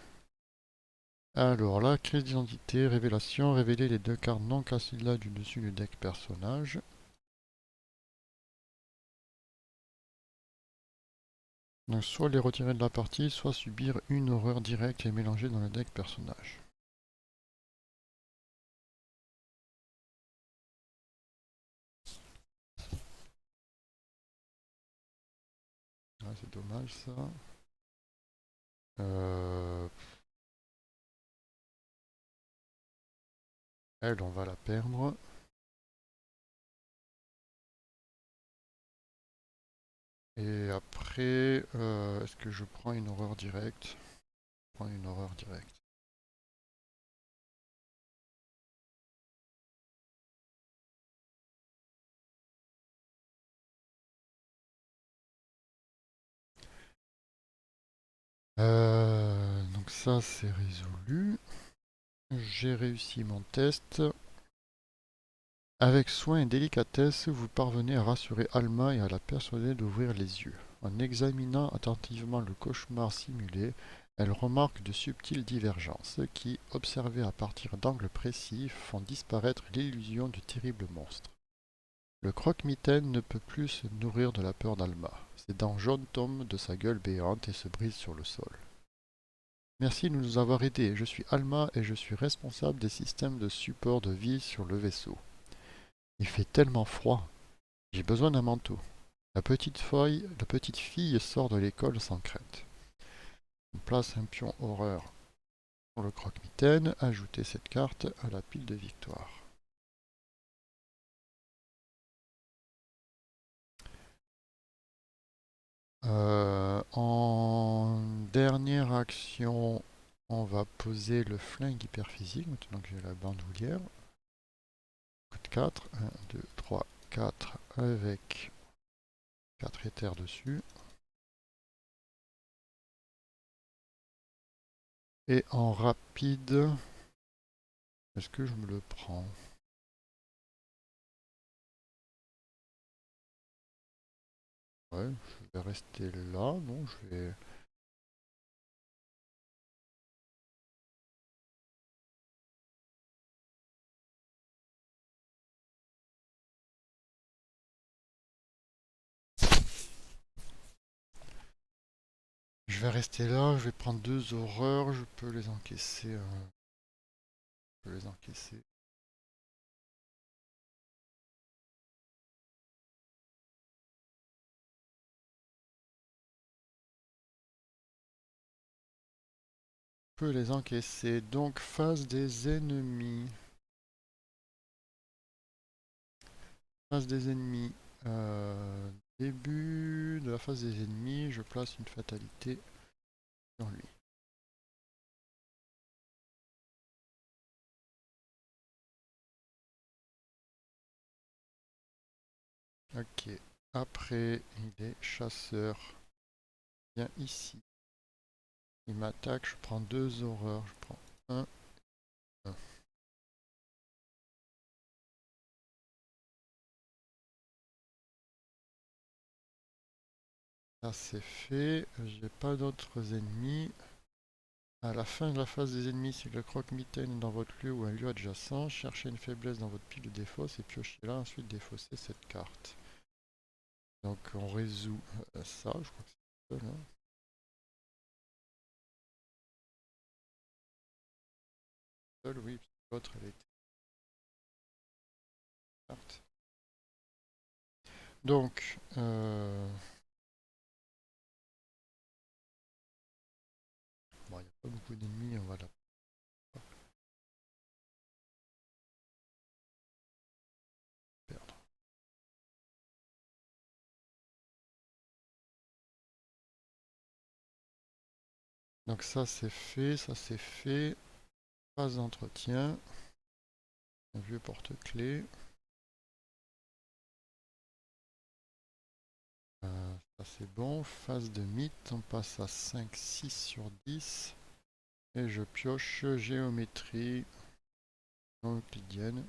Alors là, crise d'identité, révélation, révéler les deux cartes non là du dessus du deck personnage. Donc soit les retirer de la partie, soit subir une horreur directe et mélanger dans le deck personnage. Ah, c'est dommage ça. Euh, Elle, on va la perdre. Et après, est-ce que je prends une horreur directe? Je prends une horreur directe. Donc ça, c'est résolu. J'ai réussi mon test. Avec soin et délicatesse, vous parvenez à rassurer Alma et à la persuader d'ouvrir les yeux. En examinant attentivement le cauchemar simulé, elle remarque de subtiles divergences qui, observées à partir d'angles précis, font disparaître l'illusion du terrible monstre. Le croque-mitaine ne peut plus se nourrir de la peur d'Alma. Ses dents jaunes tombent de sa gueule béante et se brisent sur le sol. Merci de nous avoir aidés. Je suis Alma et je suis responsable des systèmes de support de vie sur le vaisseau. Il fait tellement froid. J'ai besoin d'un manteau. La petite fille sort de l'école sans crainte. On place un pion horreur sur le croque-mitaine. Ajoutez cette carte à la pile de victoire. En dernière action, on va poser le flingue hyperphysique. Maintenant que j'ai la bandoulière. Code 4. 1, 2, 3, 4 avec 4 éthers dessus. Et en rapide, est-ce que je me le prends? Ouais, je vais rester là. Non, je vais. je vais rester là, je vais prendre 2 horreurs, je peux les encaisser. Je peux les encaisser. Je peux les encaisser. Donc, phase des ennemis. Phase des ennemis. Début de la phase des ennemis, je place une fatalité sur lui. Ok. Après, il est chasseur. Viens ici. Il m'attaque, je prends 2 horreurs. Je prends un. Ça c'est fait. J'ai pas d'autres ennemis. À la fin de la phase des ennemis, si le croque-mitaine est dans votre lieu ou un lieu adjacent, cherchez une faiblesse dans votre pile de défausse et piochez-la, ensuite défaussez cette carte. Donc on résout ça, je crois que c'est ça là. Seul, oui, l'autre elle était carte. Donc, bon, il n'y a pas beaucoup d'ennemis, on va la perdre. Donc ça c'est fait, ça c'est fait. Phase d'entretien. Un vieux porte-clés. Ça c'est bon. Phase de mythe, on passe à 5, 6 sur 10. Et je pioche géométrie non euclidienne.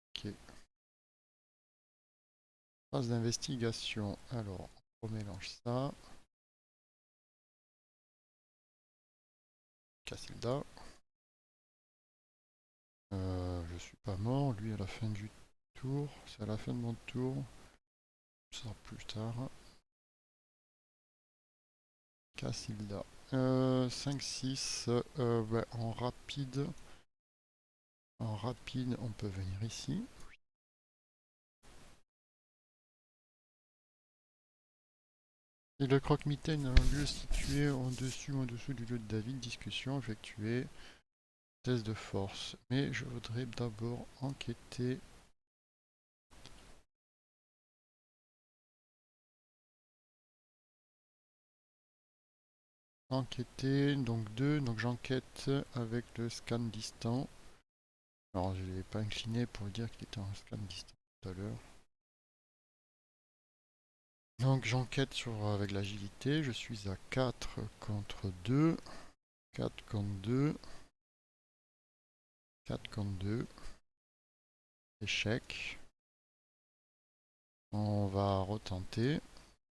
Ok. Phase d'investigation. Alors, on mélange ça. Cassilda. Je suis pas mort. Lui à la fin du tour. C'est à la fin de mon tour. Ça sera plus tard. Cassilda. 5-6. Ouais, en rapide. En rapide, on peut venir ici. Et le croque-mitaine a un lieu situé en dessus ou en dessous du lieu de David. Discussion effectuée. Test de force. Mais je voudrais d'abord enquêter. Enquêter, donc 2, donc j'enquête avec le scan distant. Alors je ne l'ai pas incliné pour dire qu'il était en scan distant tout à l'heure. Donc j'enquête avec l'agilité, je suis à 4 contre 2. 4 contre 2. 4 contre 2. Échec. On va retenter.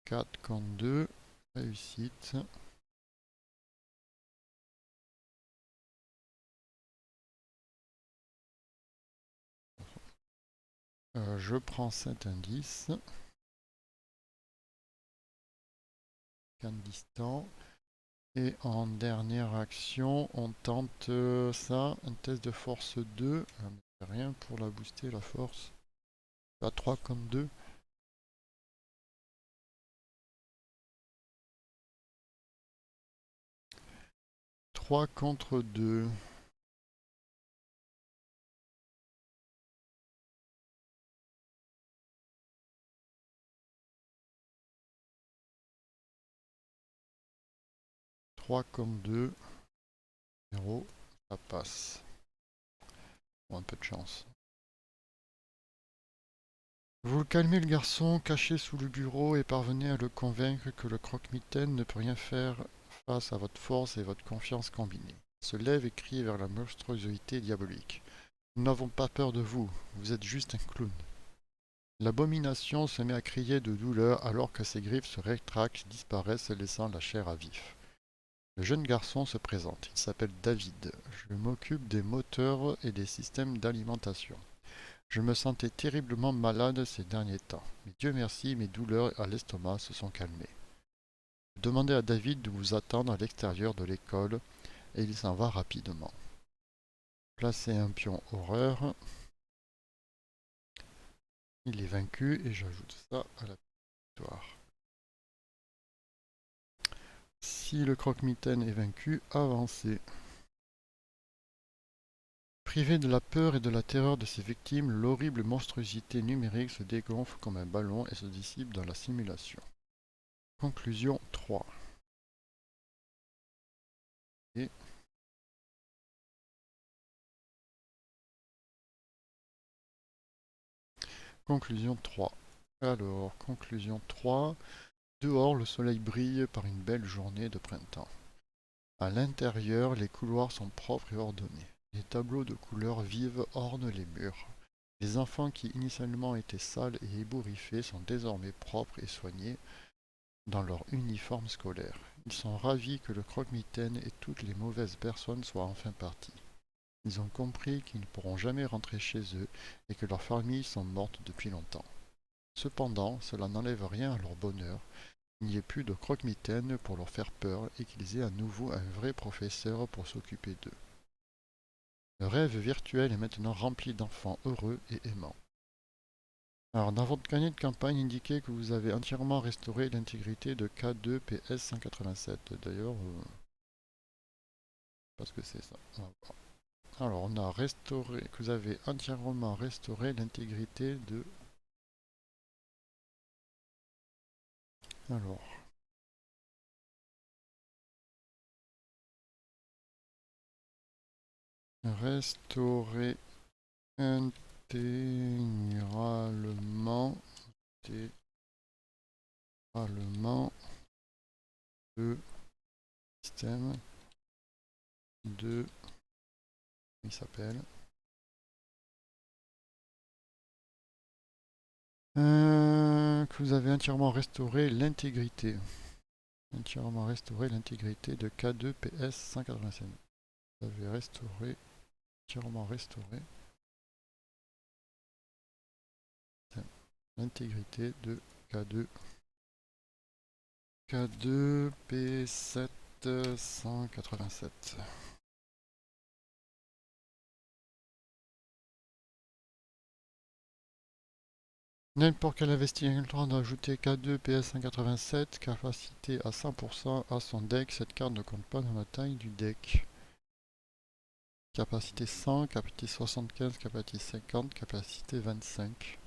4 contre 2. Réussite. Je prends cet indice. Scan distant. Et en dernière action, on tente ça, un test de force 2. Rien pour la booster, la force. À 3 contre 2. 3 contre 2. 3 contre 2. 0. Ça passe. Bon, un peu de chance. Vous calmez le garçon, caché sous le bureau, et parvenez à le convaincre que le croque-mitaine ne peut rien faire face à votre force et votre confiance combinée. Il se lève et crie vers la monstruosité diabolique. Nous n'avons pas peur de vous, vous êtes juste un clown. L'abomination se met à crier de douleur alors que ses griffes se rétractent, disparaissent, laissant la chair à vif. Le jeune garçon se présente. Il s'appelle David. Je m'occupe des moteurs et des systèmes d'alimentation. Je me sentais terriblement malade ces derniers temps, mais Dieu merci, mes douleurs à l'estomac se sont calmées. Je demandais à David de vous attendre à l'extérieur de l'école, et il s'en va rapidement. Placer un pion horreur. Il est vaincu, et j'ajoute ça à la victoire. Si le croque-mitaine est vaincu, avancez. Privé de la peur et de la terreur de ses victimes, l'horrible monstruosité numérique se dégonfle comme un ballon et se dissipe dans la simulation. Conclusion 3. Et conclusion 3. Alors, conclusion 3. Dehors, le soleil brille par une belle journée de printemps. À l'intérieur, les couloirs sont propres et ordonnés. Les tableaux de couleurs vives ornent les murs. Les enfants qui initialement étaient sales et ébouriffés sont désormais propres et soignés dans leur uniforme scolaire. Ils sont ravis que le croque-mitaine et toutes les mauvaises personnes soient enfin partis. Ils ont compris qu'ils ne pourront jamais rentrer chez eux et que leurs familles sont mortes depuis longtemps. Cependant, cela n'enlève rien à leur bonheur. Il n'y ait plus de croque-mitaine pour leur faire peur et qu'ils aient à nouveau un vrai professeur pour s'occuper d'eux. Le rêve virtuel est maintenant rempli d'enfants heureux et aimants. Alors, dans votre carnet de campagne, indiquez que vous avez entièrement restauré l'intégrité de K2 PS 187. D'ailleurs, parce que c'est ça. Alors, on a restauré, que vous avez entièrement restauré l'intégrité de. Alors, restaurer intégralement, le système de. Il s'appelle. Que vous avez entièrement restauré l'intégrité. Entièrement restauré l'intégrité de K2 PS 187. Vous avez restauré, entièrement restauré l'intégrité de K2. K2 P7 187. N'importe quel investigateur doit ajouter K2 PS 187, capacité à 100% à son deck. Cette carte ne compte pas dans la taille du deck. Capacité 100, capacité 75, capacité 50, capacité 25.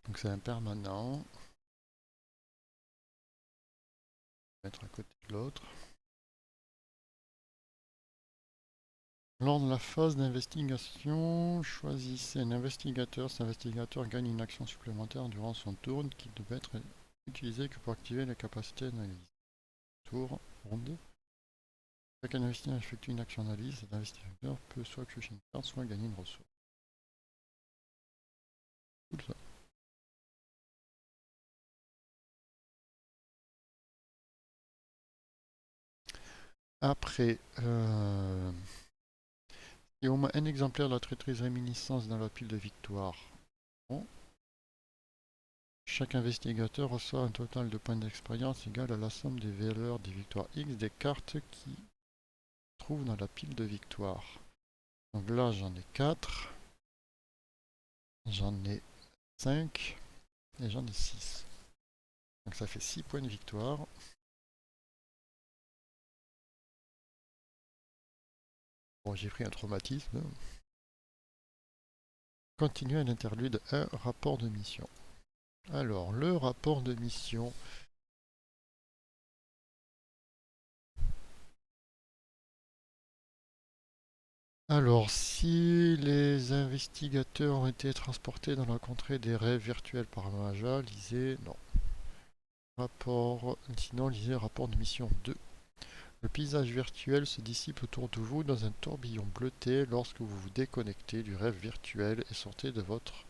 Donc c'est un permanent. On va mettre à côté de l'autre. Lors de la phase d'investigation, choisissez un investigateur. Cet investigateur gagne une action supplémentaire durant son tour qui ne peut être utilisée que pour activer la capacité d'analyse. Tour, ronde. Chaque investigateur effectue une action d'analyse. Cet investigateur peut soit piocher une carte, soit gagner une ressource. Tout ça. Après, il y a au moins un exemplaire de la traîtrise réminiscence dans la pile de victoire. Bon. Chaque investigateur reçoit un total de points d'expérience égal à la somme des valeurs des victoires X des cartes qui trouvent dans la pile de victoire. Donc là j'en ai 4, j'en ai 5 et j'en ai 6. Donc ça fait 6 points de victoire. Bon, j'ai pris un traumatisme. Continuez à l'interlude 1, rapport de mission. Alors, le rapport de mission. Alors, si les investigateurs ont été transportés dans la contrée des rêves virtuels par Maja, lisez. Non. Sinon, lisez rapport de mission 2. Le paysage virtuel se dissipe autour de vous dans un tourbillon bleuté lorsque vous vous déconnectez du rêve virtuel et sortez de votre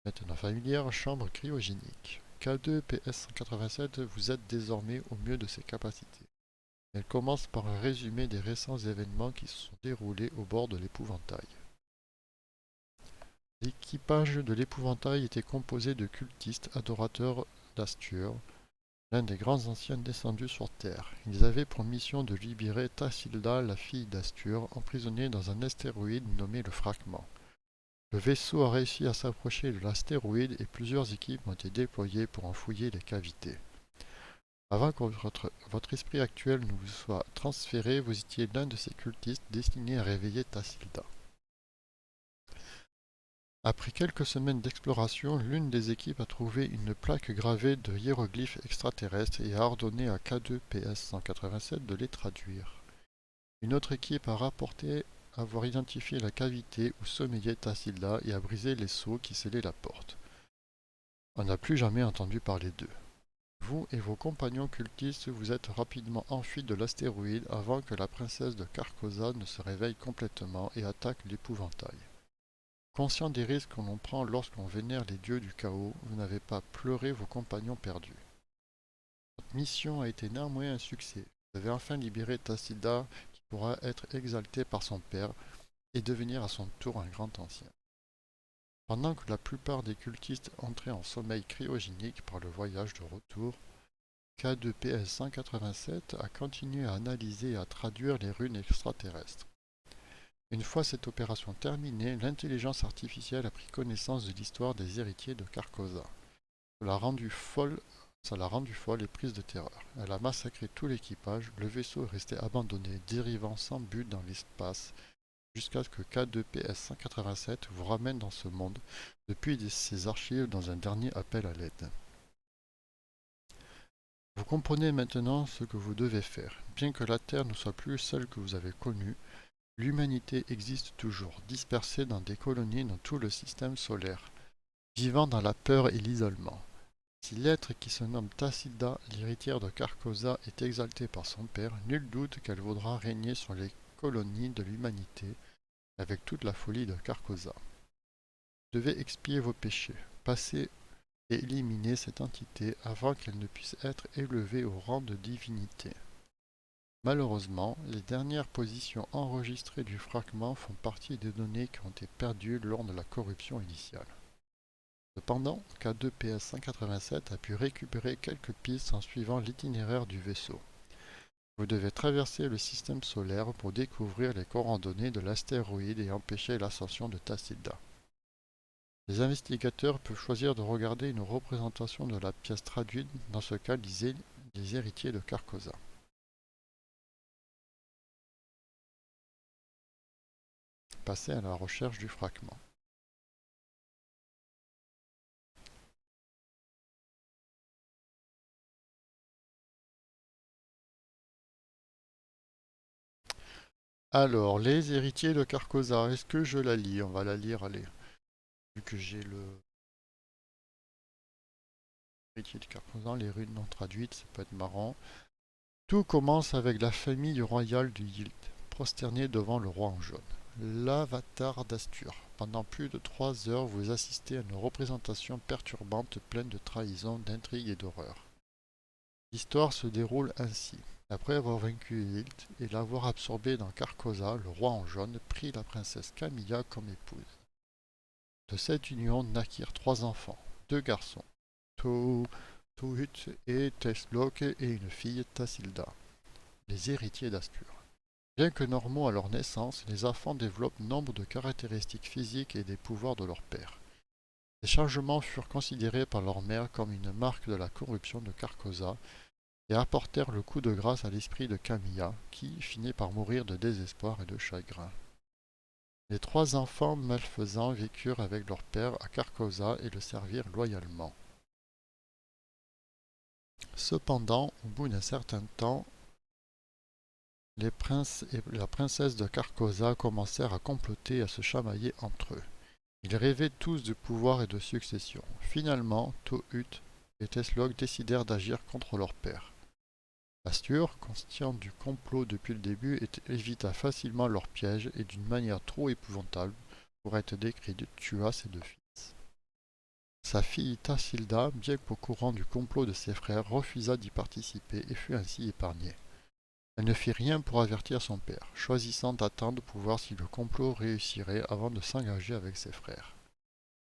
maintenant familière chambre cryogénique. K2 PS 187, vous êtes désormais au mieux de ses capacités. Elle commence par un résumé des récents événements qui se sont déroulés au bord de l'épouvantail. L'équipage de l'épouvantail était composé de cultistes adorateurs d'Astur, l'un des grands anciens descendus sur Terre. Ils avaient pour mission de libérer Tassilda, la fille d'Astur, emprisonnée dans un astéroïde nommé le Fragment. Le vaisseau a réussi à s'approcher de l'astéroïde et plusieurs équipes ont été déployées pour en fouiller les cavités. Avant que votre esprit actuel ne vous soit transféré, vous étiez l'un de ces cultistes destinés à réveiller Tassilda. Après quelques semaines d'exploration, l'une des équipes a trouvé une plaque gravée de hiéroglyphes extraterrestres et a ordonné à K2PS-187 de les traduire. Une autre équipe a rapporté avoir identifié la cavité où sommeillait Tassilda et a brisé les sceaux qui scellaient la porte. On n'a plus jamais entendu parler d'eux. Vous et vos compagnons cultistes vous êtes rapidement enfuis de l'astéroïde avant que la princesse de Carcosa ne se réveille complètement et attaque l'épouvantail. Conscient des risques que l'on prend lorsqu'on vénère les dieux du chaos, vous n'avez pas pleuré vos compagnons perdus. Votre mission a été néanmoins un succès. Vous avez enfin libéré Tassilda qui pourra être exalté par son père et devenir à son tour un grand ancien. Pendant que la plupart des cultistes entraient en sommeil cryogénique par le voyage de retour, K2PS-187 a continué à analyser et à traduire les runes extraterrestres. Une fois cette opération terminée, l'intelligence artificielle a pris connaissance de l'histoire des héritiers de Carcosa. Ça l'a rendue folle et prise de terreur. Elle a massacré tout l'équipage, le vaisseau est resté abandonné, dérivant sans but dans l'espace, jusqu'à ce que K2PS-187 vous ramène dans ce monde, depuis ses archives dans un dernier appel à l'aide. Vous comprenez maintenant ce que vous devez faire. Bien que la Terre ne soit plus celle que vous avez connue, l'humanité existe toujours, dispersée dans des colonies dans tout le système solaire, vivant dans la peur et l'isolement. Si l'être qui se nomme Tassilda, l'héritière de Carcosa, est exaltée par son père, nul doute qu'elle voudra régner sur les colonies de l'humanité, avec toute la folie de Carcosa. Vous devez expier vos péchés, passer et éliminer cette entité avant qu'elle ne puisse être élevée au rang de divinité. Malheureusement, les dernières positions enregistrées du fragment font partie des données qui ont été perdues lors de la corruption initiale. Cependant, K2PS-187 a pu récupérer quelques pistes en suivant l'itinéraire du vaisseau. Vous devez traverser le système solaire pour découvrir les coordonnées de l'astéroïde et empêcher l'ascension de Tassilda. Les investigateurs peuvent choisir de regarder une représentation de la pièce traduite, dans ce cas lisez les héritiers de Carcosa. Passez à la recherche du fragment. Alors, les héritiers de Carcosa, est-ce que je la lis? On va la lire, allez. Vu que j'ai le héritier de Carcosa, les runes non traduites, ça peut être marrant. Tout commence avec la famille royale du Yield, prosternée devant le roi en jaune, l'avatar d'Astur. Pendant plus de 3 heures, vous assistez à une représentation perturbante pleine de trahison, d'intrigue et d'horreur. L'histoire se déroule ainsi. Après avoir vaincu Yield et l'avoir absorbé dans Carcosa, le roi en jaune prit la princesse Camilla comme épouse. De cette union naquirent 3 enfants, 2 garçons, Tohut et Tesloc, et une fille, Tassilda, les héritiers d'Astur. Bien que normaux à leur naissance, les enfants développent nombre de caractéristiques physiques et des pouvoirs de leur père. Ces changements furent considérés par leur mère comme une marque de la corruption de Carcosa et apportèrent le coup de grâce à l'esprit de Camilla, qui finit par mourir de désespoir et de chagrin. Les 3 enfants malfaisants vécurent avec leur père à Carcosa et le servirent loyalement. Cependant, au bout d'un certain temps, les princes et la princesse de Carcosa commencèrent à comploter et à se chamailler entre eux. Ils rêvaient tous de pouvoir et de succession. Finalement, Tohut et Tesloc décidèrent d'agir contre leur père. Astur, conscient du complot depuis le début, évita facilement leur piège et d'une manière trop épouvantable pour être décrite, tua ses 2 fils. Sa fille Tassilda, bien qu'au courant du complot de ses frères, refusa d'y participer et fut ainsi épargnée. Elle ne fit rien pour avertir son père, choisissant d'attendre pour voir si le complot réussirait avant de s'engager avec ses frères.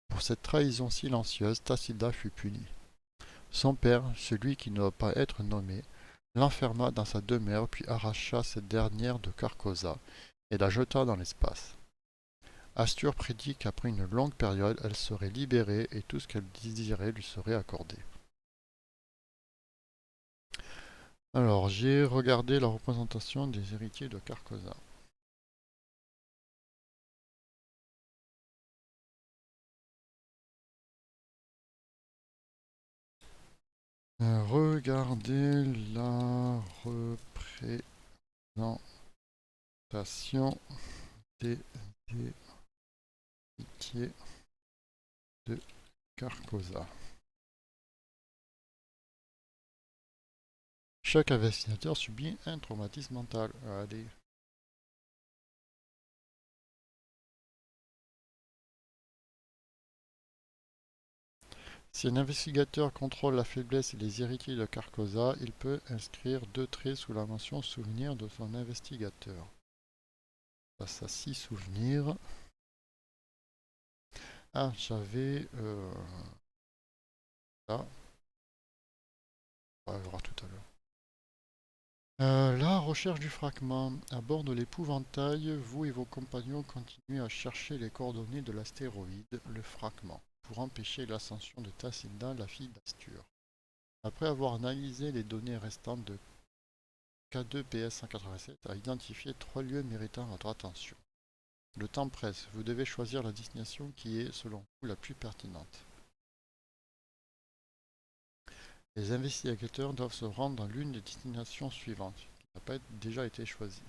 Pour cette trahison silencieuse, Tassilda fut puni. Son père, celui qui ne doit pas être nommé, l'enferma dans sa demeure puis arracha cette dernière de Carcosa et la jeta dans l'espace. Astur prédit qu'après une longue période, elle serait libérée et tout ce qu'elle désirait lui serait accordé. Alors, j'ai regardé la représentation des héritiers de Carcosa. Regardez la représentation des héritiers de Carcosa. Chaque investigateur subit un traumatisme mental. Allez. Si un investigateur contrôle la faiblesse et les héritiers de Carcosa, il peut inscrire 2 traits sous la mention souvenir de son investigateur. Passe à 6 souvenirs. Ah, j'avais... là. On va le voir tout à l'heure. La recherche du fragment. À bord de l'épouvantail, vous et vos compagnons continuez à chercher les coordonnées de l'astéroïde, le fragment, pour empêcher l'ascension de Tassilda, la fille d'Astur. Après avoir analysé les données restantes de K2PS-187 a identifié 3 lieux méritant votre attention. Le temps presse, vous devez choisir la destination qui est, selon vous, la plus pertinente. Les investigateurs doivent se rendre dans l'une des destinations suivantes, qui n'a pas déjà été choisie.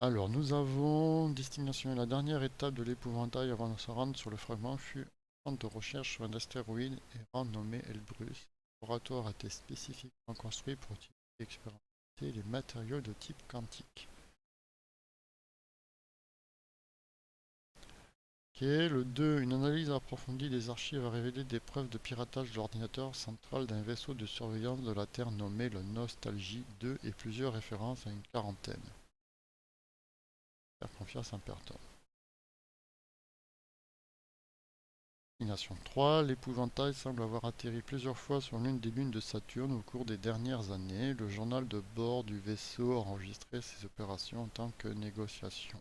Alors, nous avons destination et la dernière étape de l'épouvantail avant de se rendre sur le fragment fut un centre de recherche sur un astéroïde errant nommé Elbrus. Le laboratoire a été spécifiquement construit pour utiliser et expérimenter les matériaux de type quantique. Ok, le 2. Une analyse approfondie des archives a révélé des preuves de piratage de l'ordinateur central d'un vaisseau de surveillance de la Terre nommé le Nostalgie 2 et plusieurs références à une quarantaine. Faire confiance en personne. Destination 3. L'épouvantail semble avoir atterri plusieurs fois sur l'une des lunes de Saturne au cours des dernières années. Le journal de bord du vaisseau a enregistré ces opérations en tant que négociation.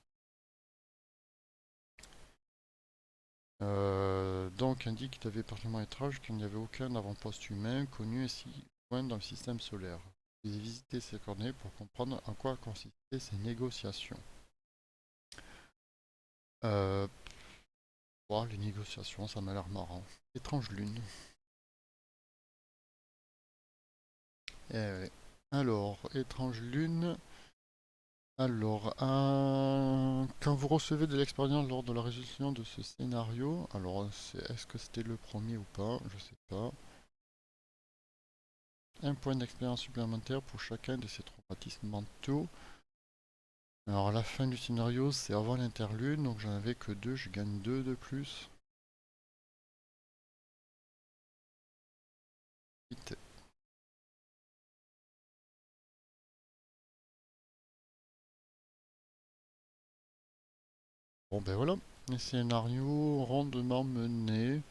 Donc indique qu'il avait particulièrement étrange qu'il n'y avait aucun avant-poste humain connu si loin dans le système solaire. J'ai visité ces coordonnées pour comprendre en quoi consistaient ces négociations. Euh, les négociations, ça m'a l'air marrant. Étrange lune. Alors, étrange lune. Alors, quand vous recevez de l'expérience lors de la résolution de ce scénario, alors est-ce que c'était le premier ou pas? Je sais pas. Un point d'expérience supplémentaire pour chacun de ces traumatismes mentaux. Alors, à la fin du scénario, c'est avant l'interlude, donc j'en avais que 2, je gagne 2 de plus. Vite. Bon, ben voilà, les scénarios rondement menés.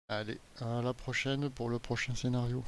Allez, à la prochaine pour le prochain scénario.